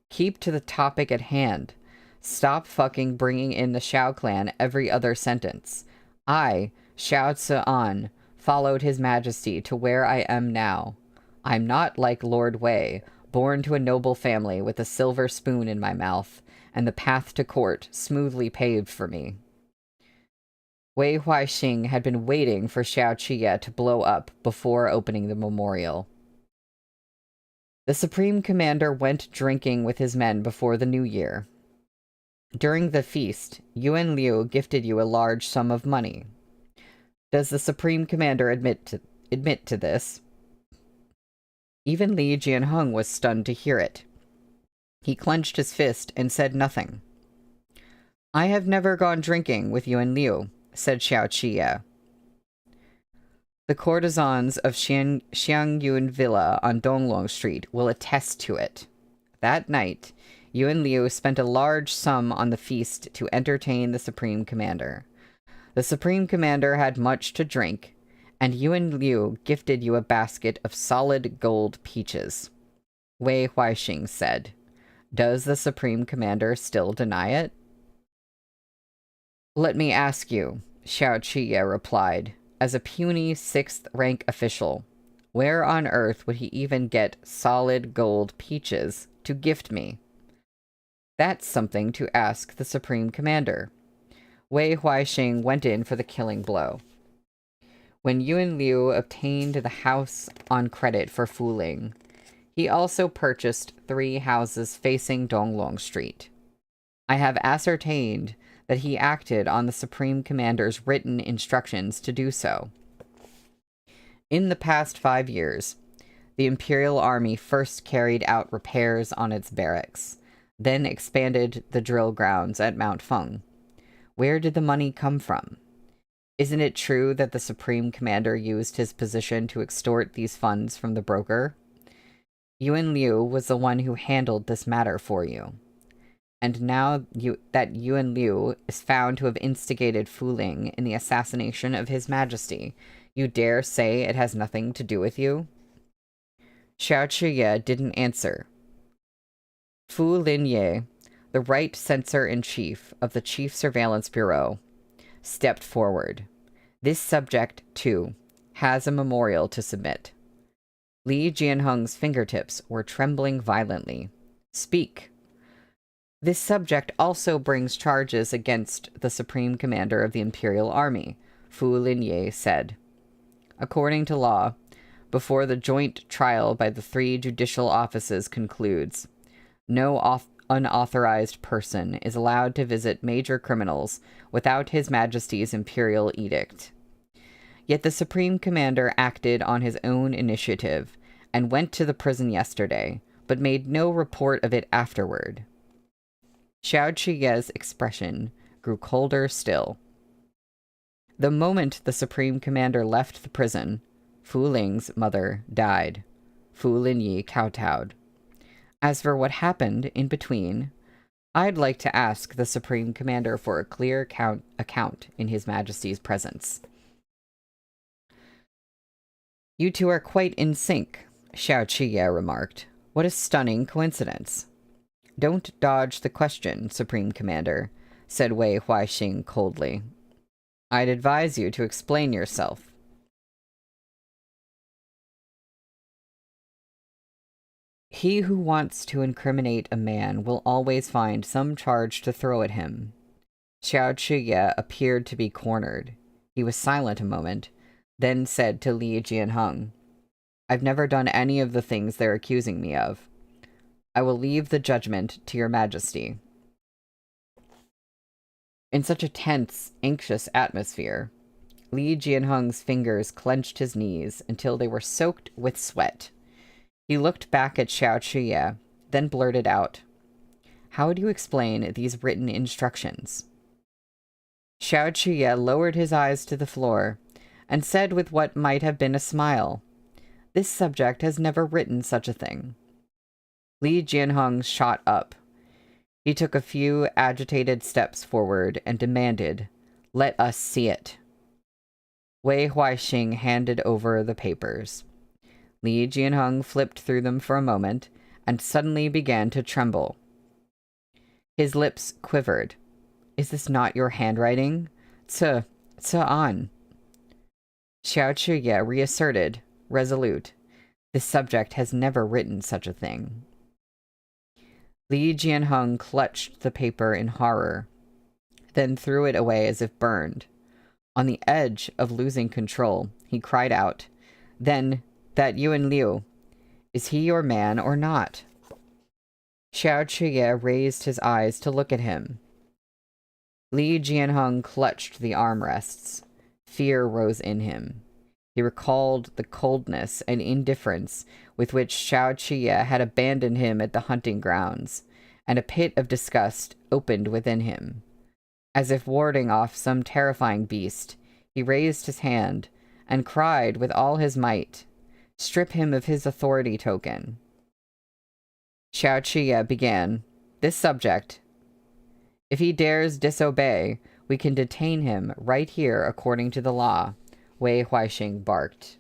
[SPEAKER 1] Keep to the topic at hand. Stop fucking bringing in the Xiao clan every other sentence. I, Xiao Tzuan, followed His Majesty to where I am now. I'm not like Lord Wei, born to a noble family with a silver spoon in my mouth, and the path to court smoothly paved for me. Wei Huaixing had been waiting for Xiao Qie to blow up before opening the memorial. The Supreme Commander went drinking with his men before the new year. During the feast, Yuan Liu gifted you a large sum of money. Does the Supreme Commander admit to this? Even Li Jianheng was stunned to hear it. He clenched his fist and said nothing. I have never gone drinking with Yuan Liu, said Xiao Qie. The courtesans of Xiangyun Villa on Donglong Street will attest to it. That night, Yuan Liu spent a large sum on the feast to entertain the Supreme Commander. The Supreme Commander had much to drink, and Yuan Liu gifted you a basket of solid gold peaches. Wei Huaixing said. Does the Supreme Commander still deny it? Let me ask you, Xiao Qiye replied, as a puny 6th rank official, where on earth would he even get solid gold peaches to gift me? That's something to ask the Supreme Commander. Wei Huaixing went in for the killing blow. When Yuan Liu obtained the house on credit for Fuling, he also purchased 3 houses facing Donglong Street. I have ascertained that he acted on the Supreme Commander's written instructions to do so. In the past 5 years, the Imperial Army first carried out repairs on its barracks, then expanded the drill grounds at Mount Feng. Where did the money come from? Isn't it true that the Supreme Commander used his position to extort these funds from the broker? Yuan Liu was the one who handled this matter for you. And now that Yuan Liu is found to have instigated Fuling in the assassination of His Majesty, you dare say it has nothing to do with you? Xiao Qiye didn't answer. Fu Linye, the right censor-in-chief of the Chief Surveillance Bureau, stepped forward. This subject, too, has a memorial to submit. Li Jianheng's fingertips were trembling violently. Speak. This subject also brings charges against the Supreme Commander of the Imperial Army, Fu Linye said. According to law, before the joint trial by the 3 judicial offices concludes, no unauthorized person is allowed to visit major criminals without His Majesty's imperial edict. Yet the Supreme Commander acted on his own initiative and went to the prison yesterday, but made no report of it afterward. Xiao Qiye's expression grew colder still. The moment the Supreme Commander left the prison, Fu Ling's mother died. Fu Linyi kowtowed. As for what happened in between, I'd like to ask the Supreme Commander for a clear account in His Majesty's presence. You two are quite in sync, Xiao Qiye remarked. What a stunning coincidence. Don't dodge the question, Supreme Commander, said Wei Huaixing coldly. I'd advise you to explain yourself. He who wants to incriminate a man will always find some charge to throw at him. Xiao Qiye appeared to be cornered. He was silent a moment, then said to Li Jianheng, I've never done any of the things they're accusing me of. I will leave the judgment to your majesty. In such a tense, anxious atmosphere, Li Jianheng's fingers clenched his knees until they were soaked with sweat. He looked back at Xiao Qiye, then blurted out, How do you explain these written instructions? Xiao Qiye lowered his eyes to the floor and said with what might have been a smile, This subject has never written such a thing. Li Jianheng shot up. He took a few agitated steps forward and demanded, Let us see it. Wei Huaixing handed over the papers. Li Jianheng flipped through them for a moment and suddenly began to tremble. His lips quivered. Is this not your handwriting? An. Xiao Qiye reasserted, resolute. This subject has never written such a thing. Li Jianheng clutched the paper in horror, then threw it away as if burned. On the edge of losing control, he cried out, Then, that Yuan Liu, is he your man or not? Xiao Qiye raised his eyes to look at him. Li Jianheng clutched the armrests. Fear rose in him. He recalled the coldness and indifference with which Xiao Qiye had abandoned him at the hunting grounds, and a pit of disgust opened within him. As if warding off some terrifying beast, he raised his hand and cried with all his might, Strip him of his authority token. Xiao Qiye began, This subject, if he dares disobey, we can detain him right here according to the law, Wei Huaixing barked.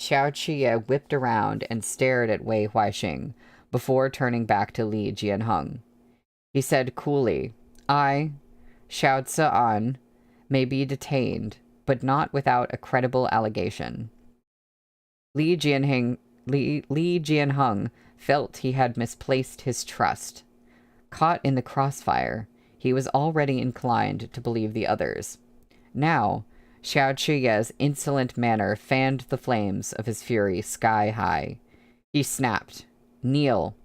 [SPEAKER 1] Xiao Qiye whipped around and stared at Wei Huaixing before turning back to Li Jianheng. He said coolly, I, Xiao Tse-an, may be detained, but not without a credible allegation. Li Jianheng felt he had misplaced his trust. Caught in the crossfire, he was already inclined to believe the others. Now, Xiao Chiye's insolent manner fanned the flames of his fury sky high. He snapped, Kneel.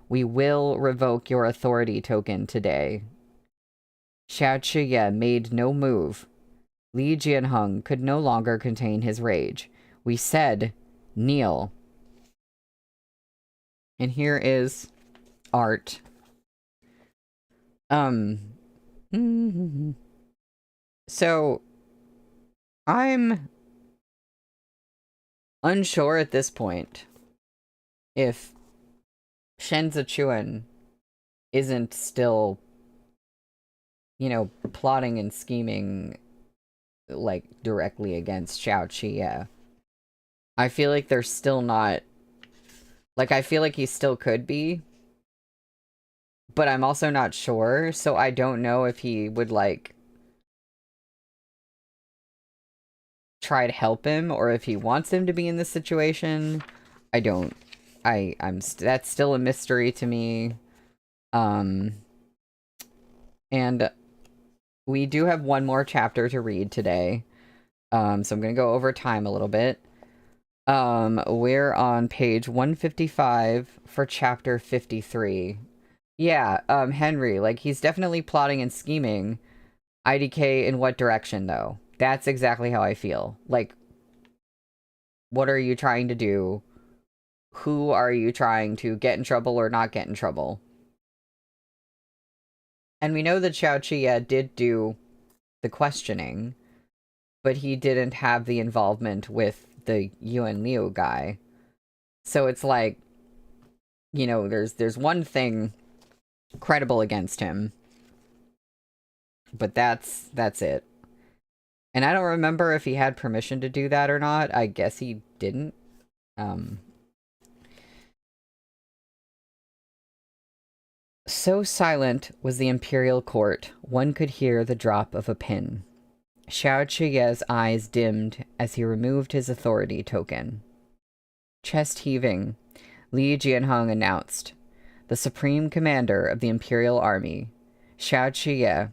[SPEAKER 1] We will revoke your authority token today. Xiao Chiye made no move. Li Jianheng could no longer contain his rage. We said, kneel. And here is art. So, I'm unsure at this point if Shen Zichuan isn't still, plotting and scheming, like, directly against Xiao Qi. I feel like they're still not, like, I feel like he still could be, but I'm also not sure, so I don't know if he would, like, try to help him, or if he wants him to be in this situation. I don't. That's still a mystery to me. And we do have one more chapter to read today. So I'm gonna go over time a little bit. We're on page 155 for chapter 53. Yeah, Henry, like, he's definitely plotting and scheming. IDK in what direction, though? That's exactly how I feel. Like, what are you trying to do? Who are you trying to get in trouble or not get in trouble? And we know that Xiao Qi did do the questioning, but he didn't have the involvement with the Yuan Liu guy. So it's like, there's one thing credible against him, but that's it. And I don't remember if he had permission to do that or not. I guess he didn't. So silent was the imperial court, one could hear the drop of a pin. Xiao Qiye's eyes dimmed as he removed his authority token. Chest heaving, Li Jianheng announced, the supreme commander of the imperial army, Xiao Qiye,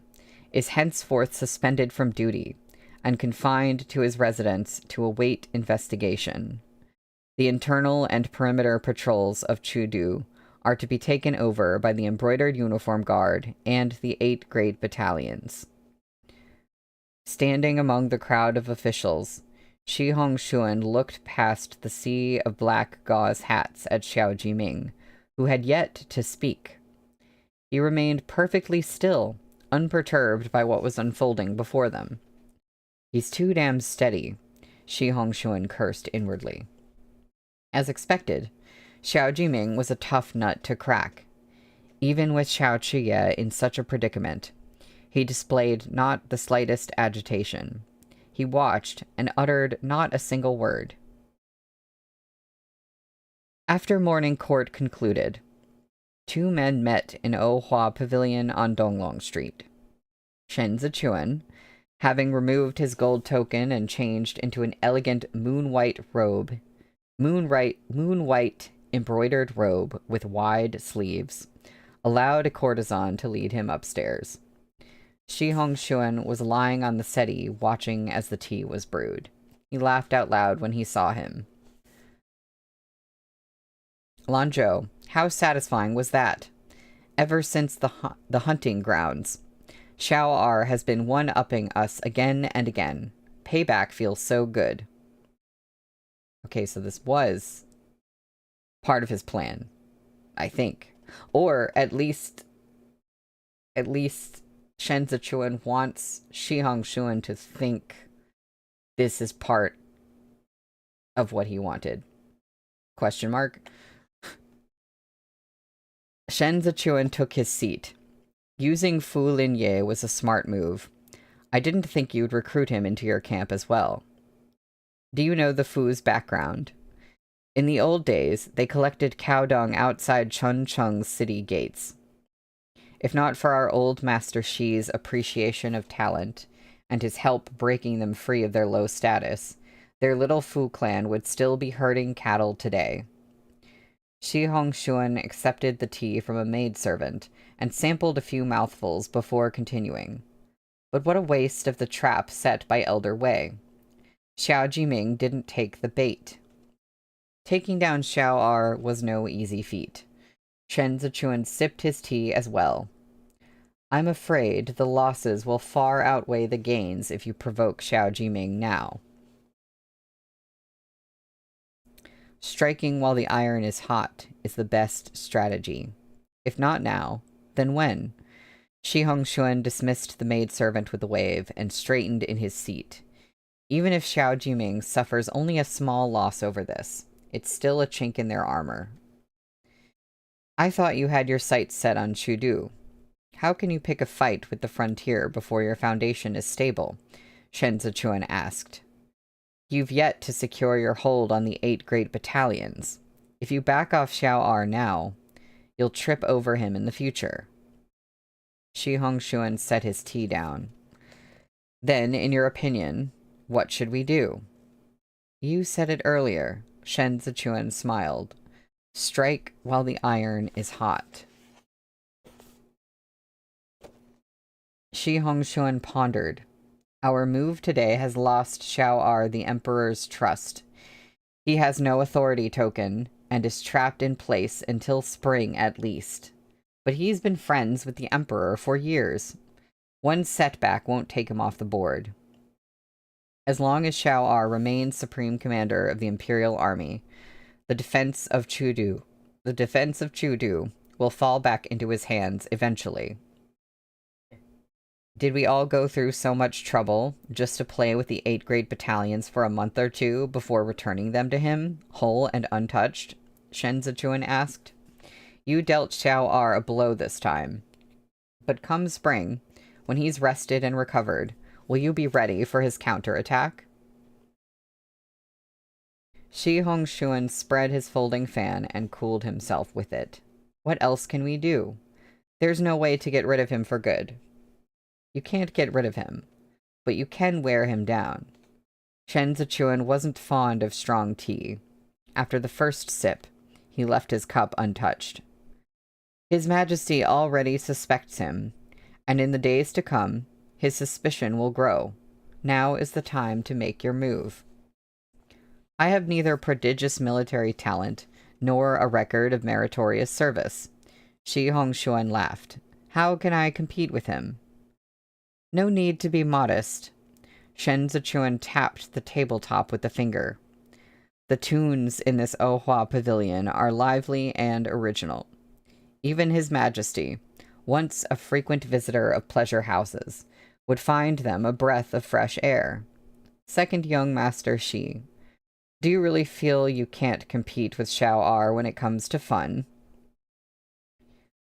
[SPEAKER 1] is henceforth suspended from duty and confined to his residence to await investigation. The internal and perimeter patrols of Chudu are to be taken over by the Embroidered Uniform Guard and the 8 great battalions. Standing among the crowd of officials, Shi Hongshuan looked past the sea of black gauze hats at Xiao Jiming, who had yet to speak. He remained perfectly still, unperturbed by what was unfolding before them. He's too damn steady, Shi Hongshuan cursed inwardly. As expected, Xiao Jiming was a tough nut to crack. Even with Xiao Qiye in such a predicament, he displayed not the slightest agitation. He watched and uttered not a single word. After morning court concluded, 2 men met in Ohua Pavilion on Donglong Street. Shen Zichuan, having removed his gold token and changed into an elegant moon-white embroidered robe with wide sleeves, allowed a courtesan to lead him upstairs. Shi Hongshuan was lying on the settee, watching as the tea was brewed. He laughed out loud when he saw him. Lanzhou, how satisfying was that? Ever since the hunting grounds, Xiao R has been one-upping us again and again. Payback feels so good. Okay, so this was part of his plan, I think. Or at least Shen Zichuan wants Shi Hongshuan to think this is part of what he wanted. Question mark. Shen Zichuan took his seat. Using Fu Linye was a smart move. I didn't think you'd recruit him into your camp as well. Do you know the Fu's background? In the old days, they collected cow dung outside Chunchung's city gates. If not for our old Master Shi's appreciation of talent and his help breaking them free of their low status, their little Fu clan would still be herding cattle today. Shi Hongshuan accepted the tea from a maidservant and sampled a few mouthfuls before continuing. But what a waste of the trap set by Elder Wei. Xiao Jiming didn't take the bait. Taking down Xiao R was no easy feat. Shen Zichuan sipped his tea as well. I'm afraid the losses will far outweigh the gains if you provoke Xiao Jiming now. Striking while the iron is hot is the best strategy. If not now, then when? Shi Hongshuan dismissed the maidservant with a wave and straightened in his seat. Even if Xiao Jiming suffers only a small loss over this, it's still a chink in their armor. I thought you had your sights set on Chudu. How can you pick a fight with the frontier before your foundation is stable? Shen Zichuan asked. You've yet to secure your hold on the 8 great battalions. If you back off Xiao R now, you'll trip over him in the future. Shi Hongshuan set his tea down. Then, in your opinion, what should we do? You said it earlier, Shen Zichuan smiled. Strike while the iron is hot. Shi Hongshuan pondered. Our move today has lost Xiao R the Emperor's trust. He has no authority token, and is trapped in place until spring at least. But he's been friends with the Emperor for years. One setback won't take him off the board. As long as Xiao R remains Supreme Commander of the Imperial Army, the defense of Chudu will fall back into his hands eventually. Did we all go through so much trouble just to play with the 8 great battalions for a month or two before returning them to him, whole and untouched? Shen Zichuan asked. You dealt Xiao R a blow this time. But come spring, when he's rested and recovered, will you be ready for his counterattack? Shi Hongshuan spread his folding fan and cooled himself with it. What else can we do? There's no way to get rid of him for good. You can't get rid of him, but you can wear him down. Shen Zichuan wasn't fond of strong tea. After the first sip, he left his cup untouched. His Majesty already suspects him, and in the days to come, his suspicion will grow. Now is the time to make your move. I have neither prodigious military talent, nor a record of meritorious service. Shi Hongshuan laughed. How can I compete with him? No need to be modest. Shen Zichuan tapped the tabletop with a finger. The tunes in this Ohua pavilion are lively and original. Even His Majesty, once a frequent visitor of pleasure houses, would find them a breath of fresh air. Second young Master Shi, do you really feel you can't compete with Xiao R when it comes to fun?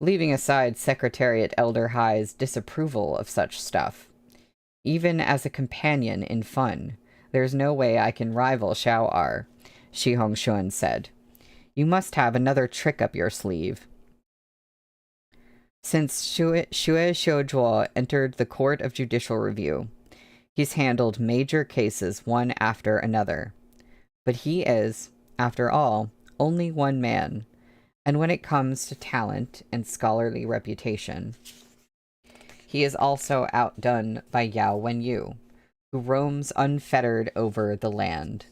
[SPEAKER 1] Leaving aside Secretariat Elder Hai's disapproval of such stuff, even as a companion in fun, there's no way I can rival Xiao R, Shi Hongshuan said. You must have another trick up your sleeve. Since Xue Xiuzhuo entered the Court of Judicial Review, he's handled major cases one after another. But he is, after all, only one man, and when it comes to talent and scholarly reputation, he is also outdone by Yao Wenyu, who roams unfettered over the land.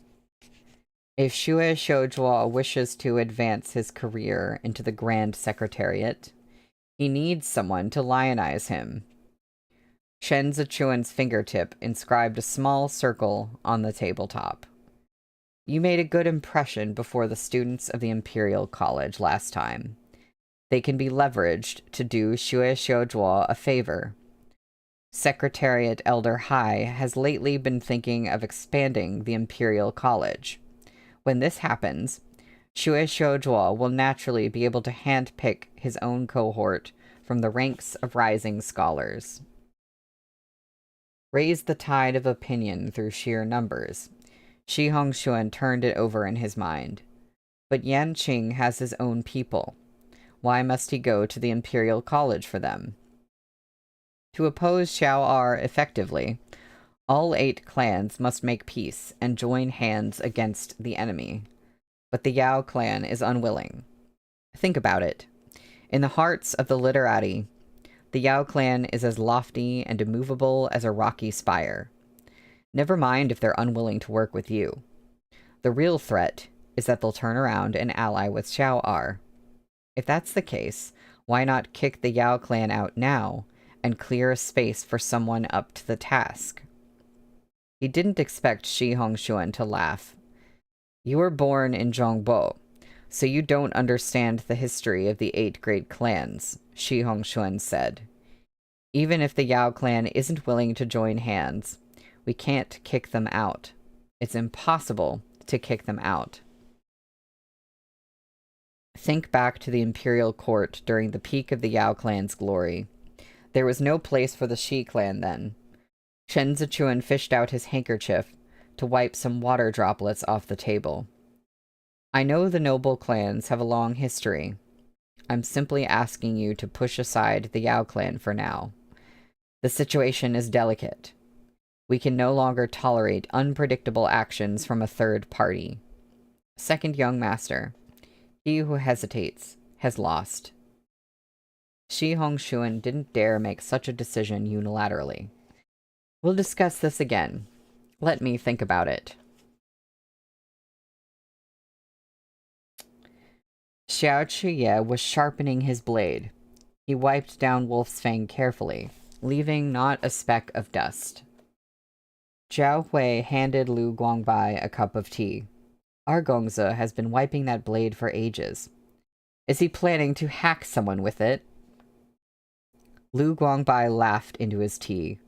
[SPEAKER 1] If Xue Xiuzhuo wishes to advance his career into the Grand Secretariat, he needs someone to lionize him. Shen Zichuan's fingertip inscribed a small circle on the tabletop. You made a good impression before the students of the Imperial College last time. They can be leveraged to do Xue Xiuzhuo a favor. Secretariat Elder Hai has lately been thinking of expanding the Imperial College. When this happens, Xue Xiuzhuo will naturally be able to handpick his own cohort from the ranks of rising scholars. Raise the tide of opinion through sheer numbers. Shi Hongshuan turned it over in his mind. But Yanqing has his own people. Why must he go to the Imperial College for them? To oppose Xiao Er effectively, all 8 clans must make peace and join hands against the enemy. But the Yao clan is unwilling. Think about it. In the hearts of the literati, the Yao clan is as lofty and immovable as a rocky spire. Never mind if they're unwilling to work with you. The real threat is that they'll turn around and ally with Xiao Er. If that's the case, why not kick the Yao clan out now and clear a space for someone up to the task? He didn't expect Shi Hongshuan to laugh. You were born in Zhongbo, so you don't understand the history of the 8 great clans, Shi Hongshuan said. Even if the Yao clan isn't willing to join hands, we can't kick them out. It's impossible to kick them out. Think back to the imperial court during the peak of the Yao clan's glory. There was no place for the Shi clan then. Shen Zichuan fished out his handkerchief to wipe some water droplets off the table. I know the noble clans have a long history. I'm simply asking you to push aside the Yao clan for now. The situation is delicate. We can no longer tolerate unpredictable actions from a third party. Second young master, he who hesitates has lost. Shi Hongshuan didn't dare make such a decision unilaterally. We'll discuss this again. Let me think about it. Xiao Chuye was sharpening his blade. He wiped down Wolf's Fang carefully, leaving not a speck of dust. Zhao Hui handed Lu Guangbai a cup of tea. Our Gongzi has been wiping that blade for ages. Is he planning to hack someone with it? Lu Guangbai laughed into his tea.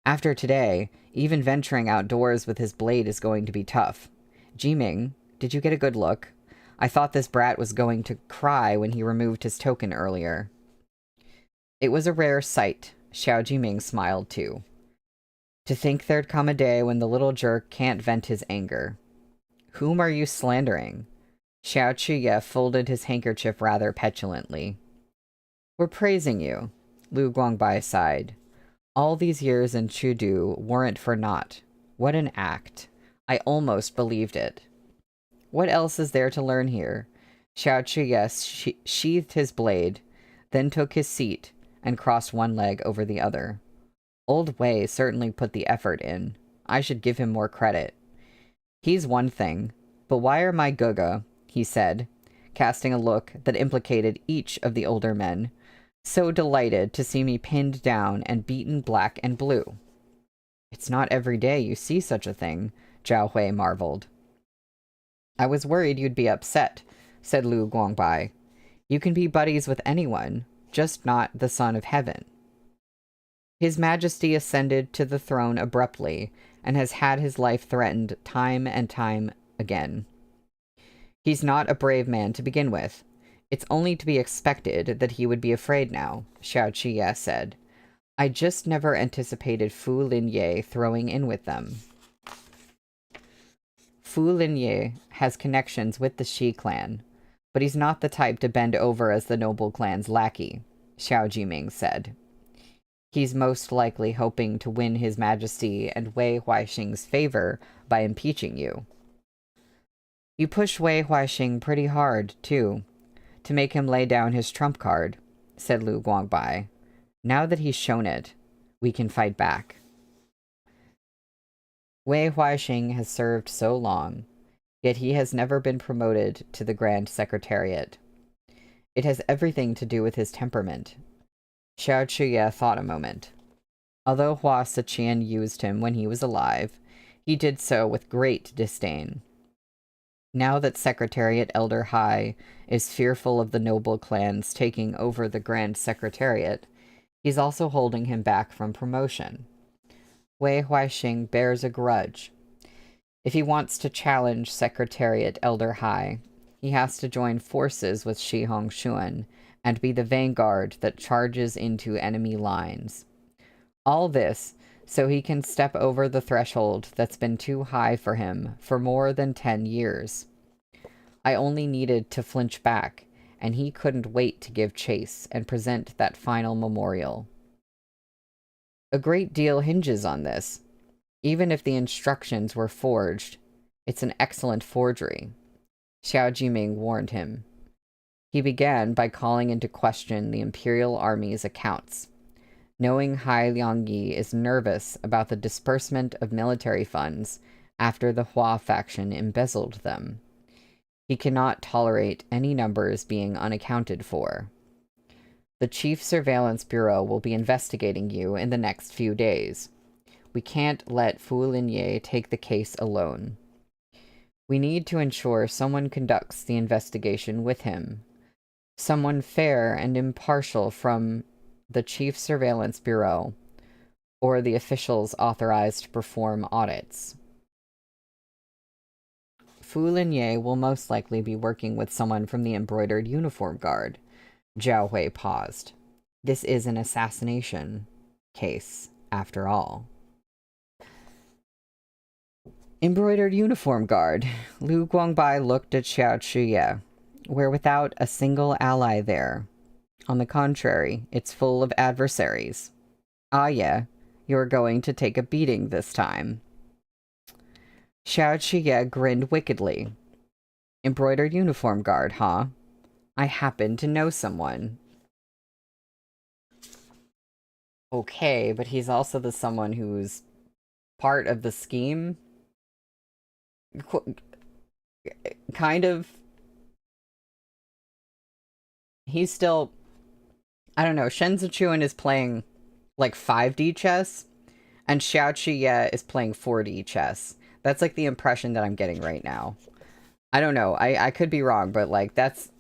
[SPEAKER 1] After today, even venturing outdoors with his blade is going to be tough. Jiming, did you get a good look? I thought this brat was going to cry when he removed his token earlier. It was a rare sight. Xiao Jiming smiled too. To think there'd come a day when the little jerk can't vent his anger. Whom are you slandering? Xiao Chuye folded his handkerchief rather petulantly. We're praising you, Lu Guangbai sighed. All these years in Chudu weren't for naught. What an act. I almost believed it. What else is there to learn here? Xiao Chuye sheathed his blade, then took his seat and crossed one leg over the other. Old Wei certainly put the effort in. I should give him more credit. He's one thing, but why are my Guga, he said, casting a look that implicated each of the older men, so delighted to see me pinned down and beaten black and blue? It's not every day you see such a thing, Zhao Hui marveled. I was worried you'd be upset, said Lu Guangbai. You can be buddies with anyone, just not the Son of Heaven. His Majesty ascended to the throne abruptly, and has had his life threatened time and time again. He's not a brave man to begin with. It's only to be expected that he would be afraid now, Xiao Chuye said. I just never anticipated Fu Linye throwing in with them. Fu Linye has connections with the Shi clan, but he's not the type to bend over as the noble clan's lackey, Xiao Jiming said. He's most likely hoping to win His Majesty and Wei Huaixing's favor by impeaching you. You push Wei Huaixing pretty hard, too, to make him lay down his trump card, said Lu Guangbai. Now that he's shown it, we can fight back. Wei Huaixing has served so long, yet he has never been promoted to the Grand Secretariat. It has everything to do with his temperament. Xiao Chuye thought a moment. Although Hua Siqian used him when he was alive, he did so with great disdain. Now that Secretariat Elder Hai is fearful of the noble clans taking over the Grand Secretariat, he's also holding him back from promotion. Wei Huaixing bears a grudge. If he wants to challenge Secretariat Elder Hai, he has to join forces with Shi Hongshuan and be the vanguard that charges into enemy lines. All this so he can step over the threshold that's been too high for him for more than 10 years. I only needed to flinch back, and he couldn't wait to give chase and present that final memorial. A great deal hinges on this. Even if the instructions were forged, it's an excellent forgery, Xiao Jiming warned him. He began by calling into question the Imperial Army's accounts. Knowing Hai Liangyi is nervous about the disbursement of military funds after the Hua faction embezzled them, he cannot tolerate any numbers being unaccounted for. The Chief Surveillance Bureau will be investigating you in the next few days. We can't let Fu Linye take the case alone. We need to ensure someone conducts the investigation with him. Someone fair and impartial from the Chief Surveillance Bureau, or the officials authorized to perform audits. Fu Linye will most likely be working with someone from the Embroidered Uniform Guard. Zhao Hui paused. This is an assassination case, after all. Embroidered Uniform Guard. Lu Guangbai looked at Xiao Chuye. We're without a single ally there. On the contrary, it's full of adversaries. Ah yeah, you're going to take a beating this time. Xiao Chuye grinned wickedly. Embroidered Uniform Guard, huh? I happen to know someone. Okay, but he's also the someone who's part of the scheme? Kind of. He's still... I don't know, Shen Zichuan is playing, like, 5D chess, and Xiao Chuye is playing 4D chess. That's, like, the impression that I'm getting right now. I don't know, I could be wrong, but, like, that's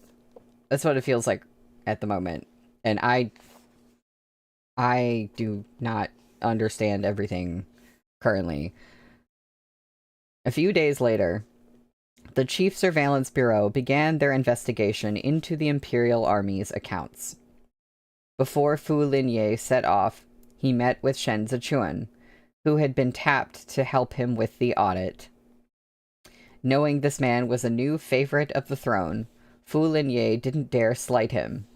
[SPEAKER 1] what it feels like at the moment. And I do not understand everything currently. A few days later, the Chief Surveillance Bureau began their investigation into the Imperial Army's accounts. Before Fu Linye set off, he met with Shen Zichuan, who had been tapped to help him with the audit. Knowing this man was a new favorite of the throne, Fu Linye didn't dare slight him.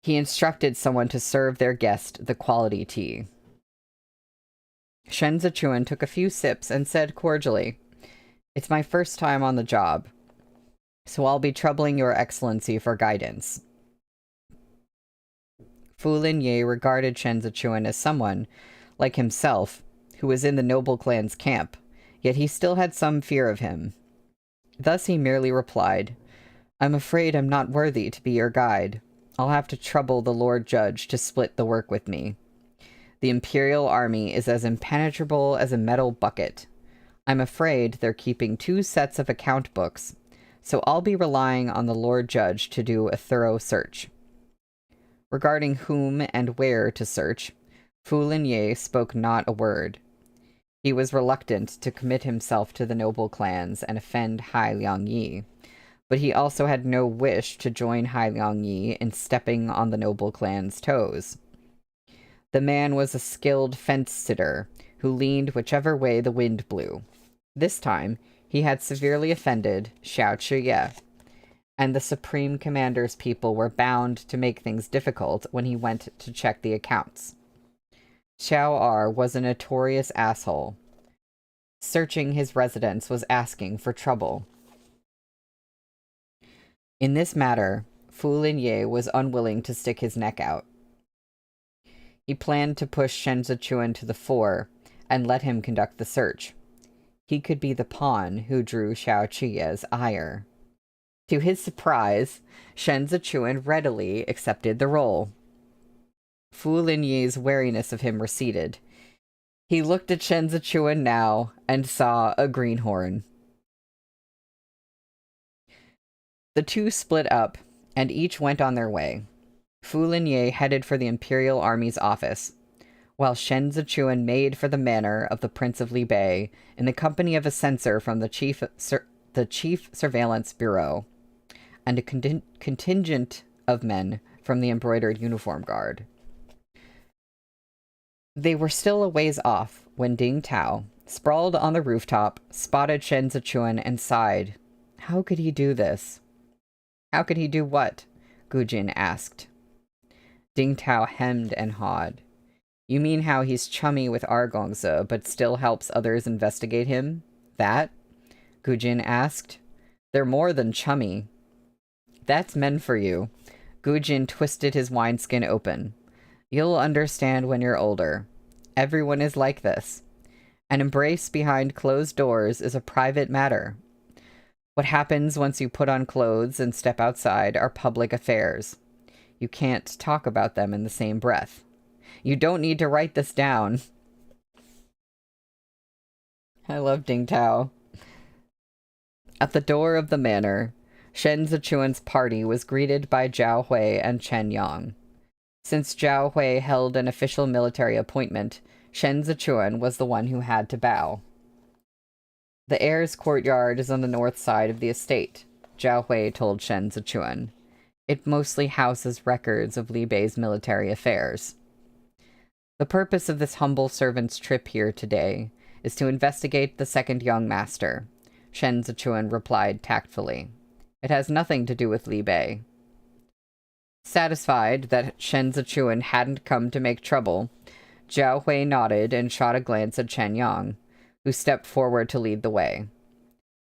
[SPEAKER 1] He instructed someone to serve their guest the quality tea. Shen Zichuan took a few sips and said cordially, "It's my first time on the job, so I'll be troubling your excellency for guidance." Fu Linye regarded Shen Zichuan as someone, like himself, who was in the noble clan's camp, yet he still had some fear of him. Thus he merely replied, "I'm afraid I'm not worthy to be your guide. I'll have to trouble the Lord Judge to split the work with me. The Imperial Army is as impenetrable as a metal bucket. I'm afraid they're keeping 2 sets of account books, so I'll be relying on the Lord Judge to do a thorough search." Regarding whom and where to search, Fu Linye spoke not a word. He was reluctant to commit himself to the noble clans and offend Hai Liangyi, but he also had no wish to join Hai Liangyi in stepping on the noble clan's toes. The man was a skilled fence-sitter who leaned whichever way the wind blew. This time, he had severely offended Xiao Chuye, and the Supreme Commander's people were bound to make things difficult when he went to check the accounts. Xiao R was a notorious asshole. Searching his residence was asking for trouble. In this matter, Fu Linye was unwilling to stick his neck out. He planned to push Shen Zichuan to the fore and let him conduct the search. He could be the pawn who drew Xiao Chuye's ire. To his surprise, Shen Zichuan readily accepted the role. Fu Linye's wariness of him receded. He looked at Shen Zichuan now and saw a greenhorn. The two split up, and each went on their way. Fu Linye headed for the Imperial Army's office, while Shen Zichuan made for the manor of the Prince of Libei in the company of a censor from the Chief Surveillance Bureau, and a contingent of men from the Embroidered Uniform Guard. They were still a ways off when Ding Tao, sprawled on the rooftop, spotted Shen Zichuan and sighed. How could he do this? How could he do what? Gujin asked. Ding Tao hemmed and hawed. You mean how he's chummy with Argongza, but still helps others investigate him? That? Gujin asked. They're more than chummy. That's men for you. Gujin twisted his wineskin open. You'll understand when you're older. Everyone is like this. An embrace behind closed doors is a private matter. What happens once you put on clothes and step outside are public affairs. You can't talk about them in the same breath. You don't need to write this down. I love Ding Tao. At the door of the manor, Shen Zichuan's party was greeted by Zhao Hui and Chen Yang. Since Zhao Hui held an official military appointment, Shen Zichuan was the one who had to bow. The heir's courtyard is on the north side of the estate, Zhao Hui told Shen Zichuan. It mostly houses records of Li Bei's military affairs. The purpose of this humble servant's trip here today is to investigate the second young master, Shen Zichuan replied tactfully. It has nothing to do with Li Bei. Satisfied that Shen Zichuan hadn't come to make trouble, Zhao Hui nodded and shot a glance at Chen Yang, who stepped forward to lead the way.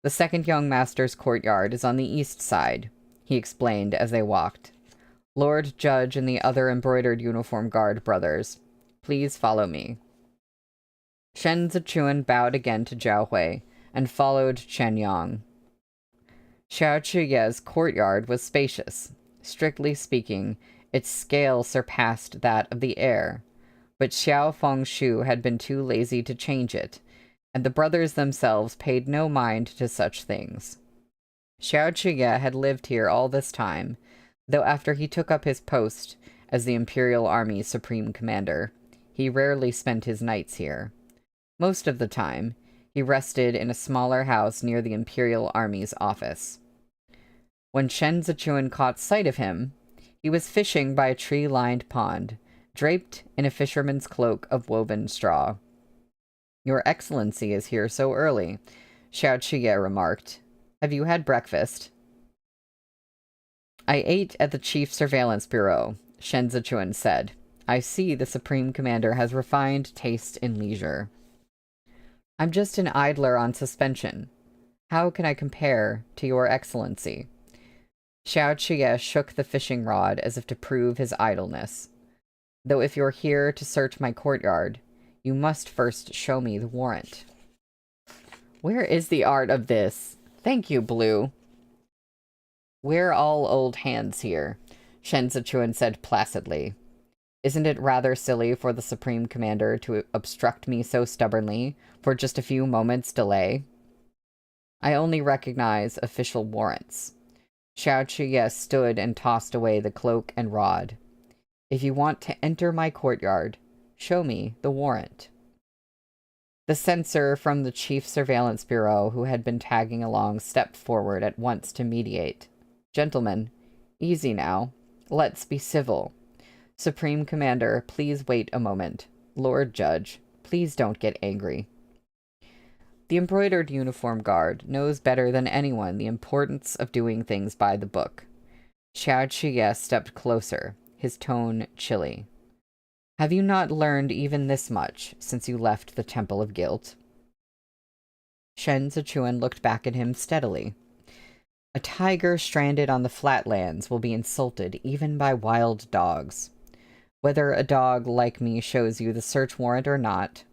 [SPEAKER 1] The second young master's courtyard is on the east side, he explained as they walked. Lord Judge and the other embroidered uniform guard brothers, please follow me. Shen Zichuan bowed again to Zhao Hui and followed Chen Yang. Xiao Chuye's courtyard was spacious. Strictly speaking, its scale surpassed that of the heir, but Xiao Fengshu had been too lazy to change it, and the brothers themselves paid no mind to such things. Xiao Chuye had lived here all this time, though after he took up his post as the Imperial Army's supreme commander, he rarely spent his nights here. Most of the time, he rested in a smaller house near the Imperial Army's office. When Shen Zichuan caught sight of him, he was fishing by a tree-lined pond, draped in a fisherman's cloak of woven straw. Your Excellency is here so early, Xiao Chuye remarked. Have you had breakfast? I ate at the Chief Surveillance Bureau, Shen Zichuan said. I see the Supreme Commander has refined taste in leisure. I'm just an idler on suspension. How can I compare to your Excellency? Xiao Chuye shook the fishing rod as if to prove his idleness. Though if you're here to search my courtyard, you must first show me the warrant. Where is the art of this? Thank you, Blue. We're all old hands here, Shen Zichuan said placidly. Isn't it rather silly for the Supreme Commander to obstruct me so stubbornly for just a few moments' delay? I only recognize official warrants. Xiao Chuye stood and tossed away the cloak and rod. If you want to enter my courtyard, show me the warrant. The censor from the Chief Surveillance Bureau, who had been tagging along, stepped forward at once to mediate. Gentlemen, easy now. Let's be civil. Supreme Commander, please wait a moment. Lord Judge, please don't get angry. The embroidered uniform guard knows better than anyone the importance of doing things by the book. Xiao Chuye stepped closer, his tone chilly. Have you not learned even this much since you left the Temple of Guilt? Shen Zichuan looked back at him steadily. A tiger stranded on the flatlands will be insulted even by wild dogs. Whether a dog like me shows you the search warrant or not,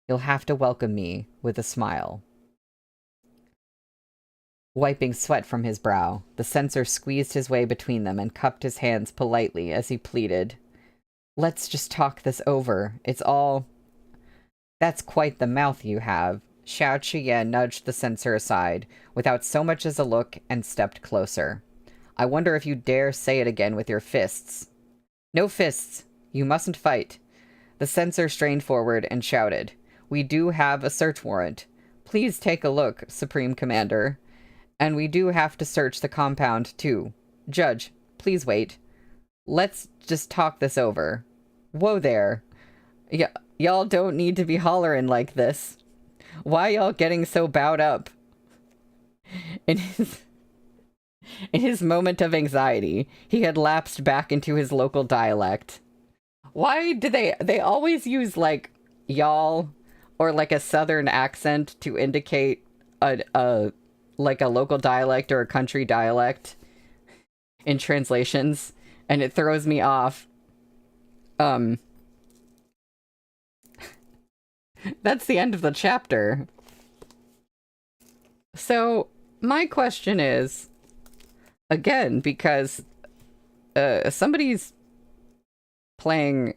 [SPEAKER 1] you'll have to welcome me with a smile. Wiping sweat from his brow, the censor squeezed his way between them and cupped his hands politely as he pleaded. Let's just talk this over. It's all... That's quite the mouth you have. Xiao Chuye nudged the censor aside, without so much as a look, and stepped closer. I wonder if you dare say it again with your fists. No fists. You mustn't fight. The censor strained forward and shouted. We do have a search warrant. Please take a look, Supreme Commander. And we do have to search the compound, too. Judge, please wait. Let's just talk this over. Whoa there. Y'all don't need to be hollering like this. Why y'all getting so bowed up? In his moment of anxiety, he had lapsed back into his local dialect. Why do they always use, like, y'all or, like, a southern accent to indicate like, a local dialect or a country dialect in translations? And it throws me off. That's the end of the chapter. So, my question is, again, because somebody's playing...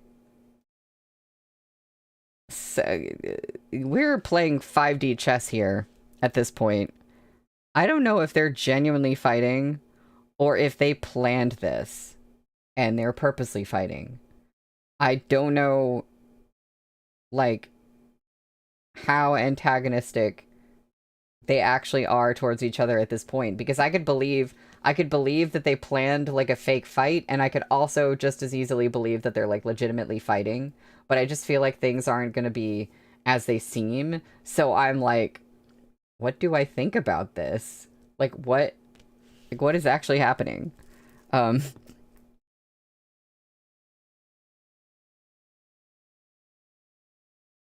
[SPEAKER 1] we're playing 5D chess here at this point. I don't know if they're genuinely fighting or if they planned this and they're purposely fighting. I don't know, like, how antagonistic they actually are towards each other at this point, because I could believe that they planned, like, a fake fight, and I could also just as easily believe that they're, like, legitimately fighting, but I just feel like things aren't gonna be as they seem, so I'm like, what do I think about this? Like, what is actually happening?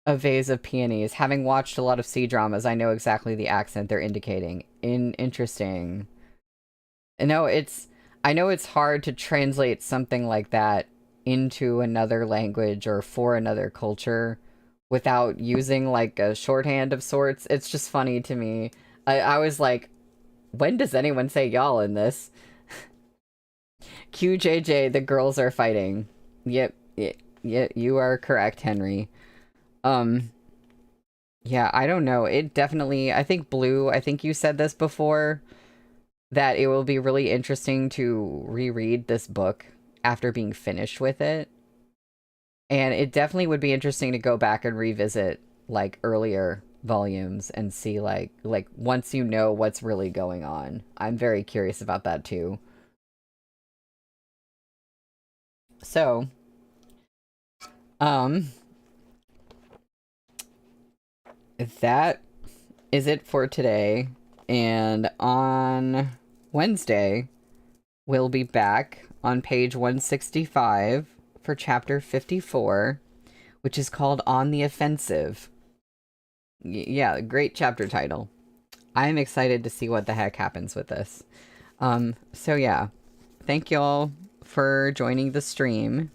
[SPEAKER 1] A vase of peonies. Having watched a lot of C-dramas, I know exactly the accent they're indicating. Interesting. No, I know it's hard to translate something like that into another language or for another culture without using, like, a shorthand of sorts. It's just funny to me. I was like, when does anyone say y'all in this? QJJ, the girls are fighting. Yep, you are correct, Henry. Yeah, I don't know. It definitely, I think Blue, I think you said this before, that it will be really interesting to reread this book after being finished with it. And it definitely would be interesting to go back and revisit, like, earlier volumes and see, like once you know what's really going on. I'm very curious about that too. So, um, that is it for today. And on Wednesday, we'll be back on page 165 for chapter 54, which is called On the Offensive. Yeah, great chapter title. I'm excited to see what the heck happens with this. So yeah, thank y'all for joining the stream,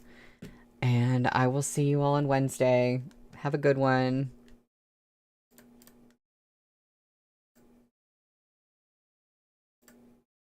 [SPEAKER 1] and I will see you all on Wednesday. Have a good one.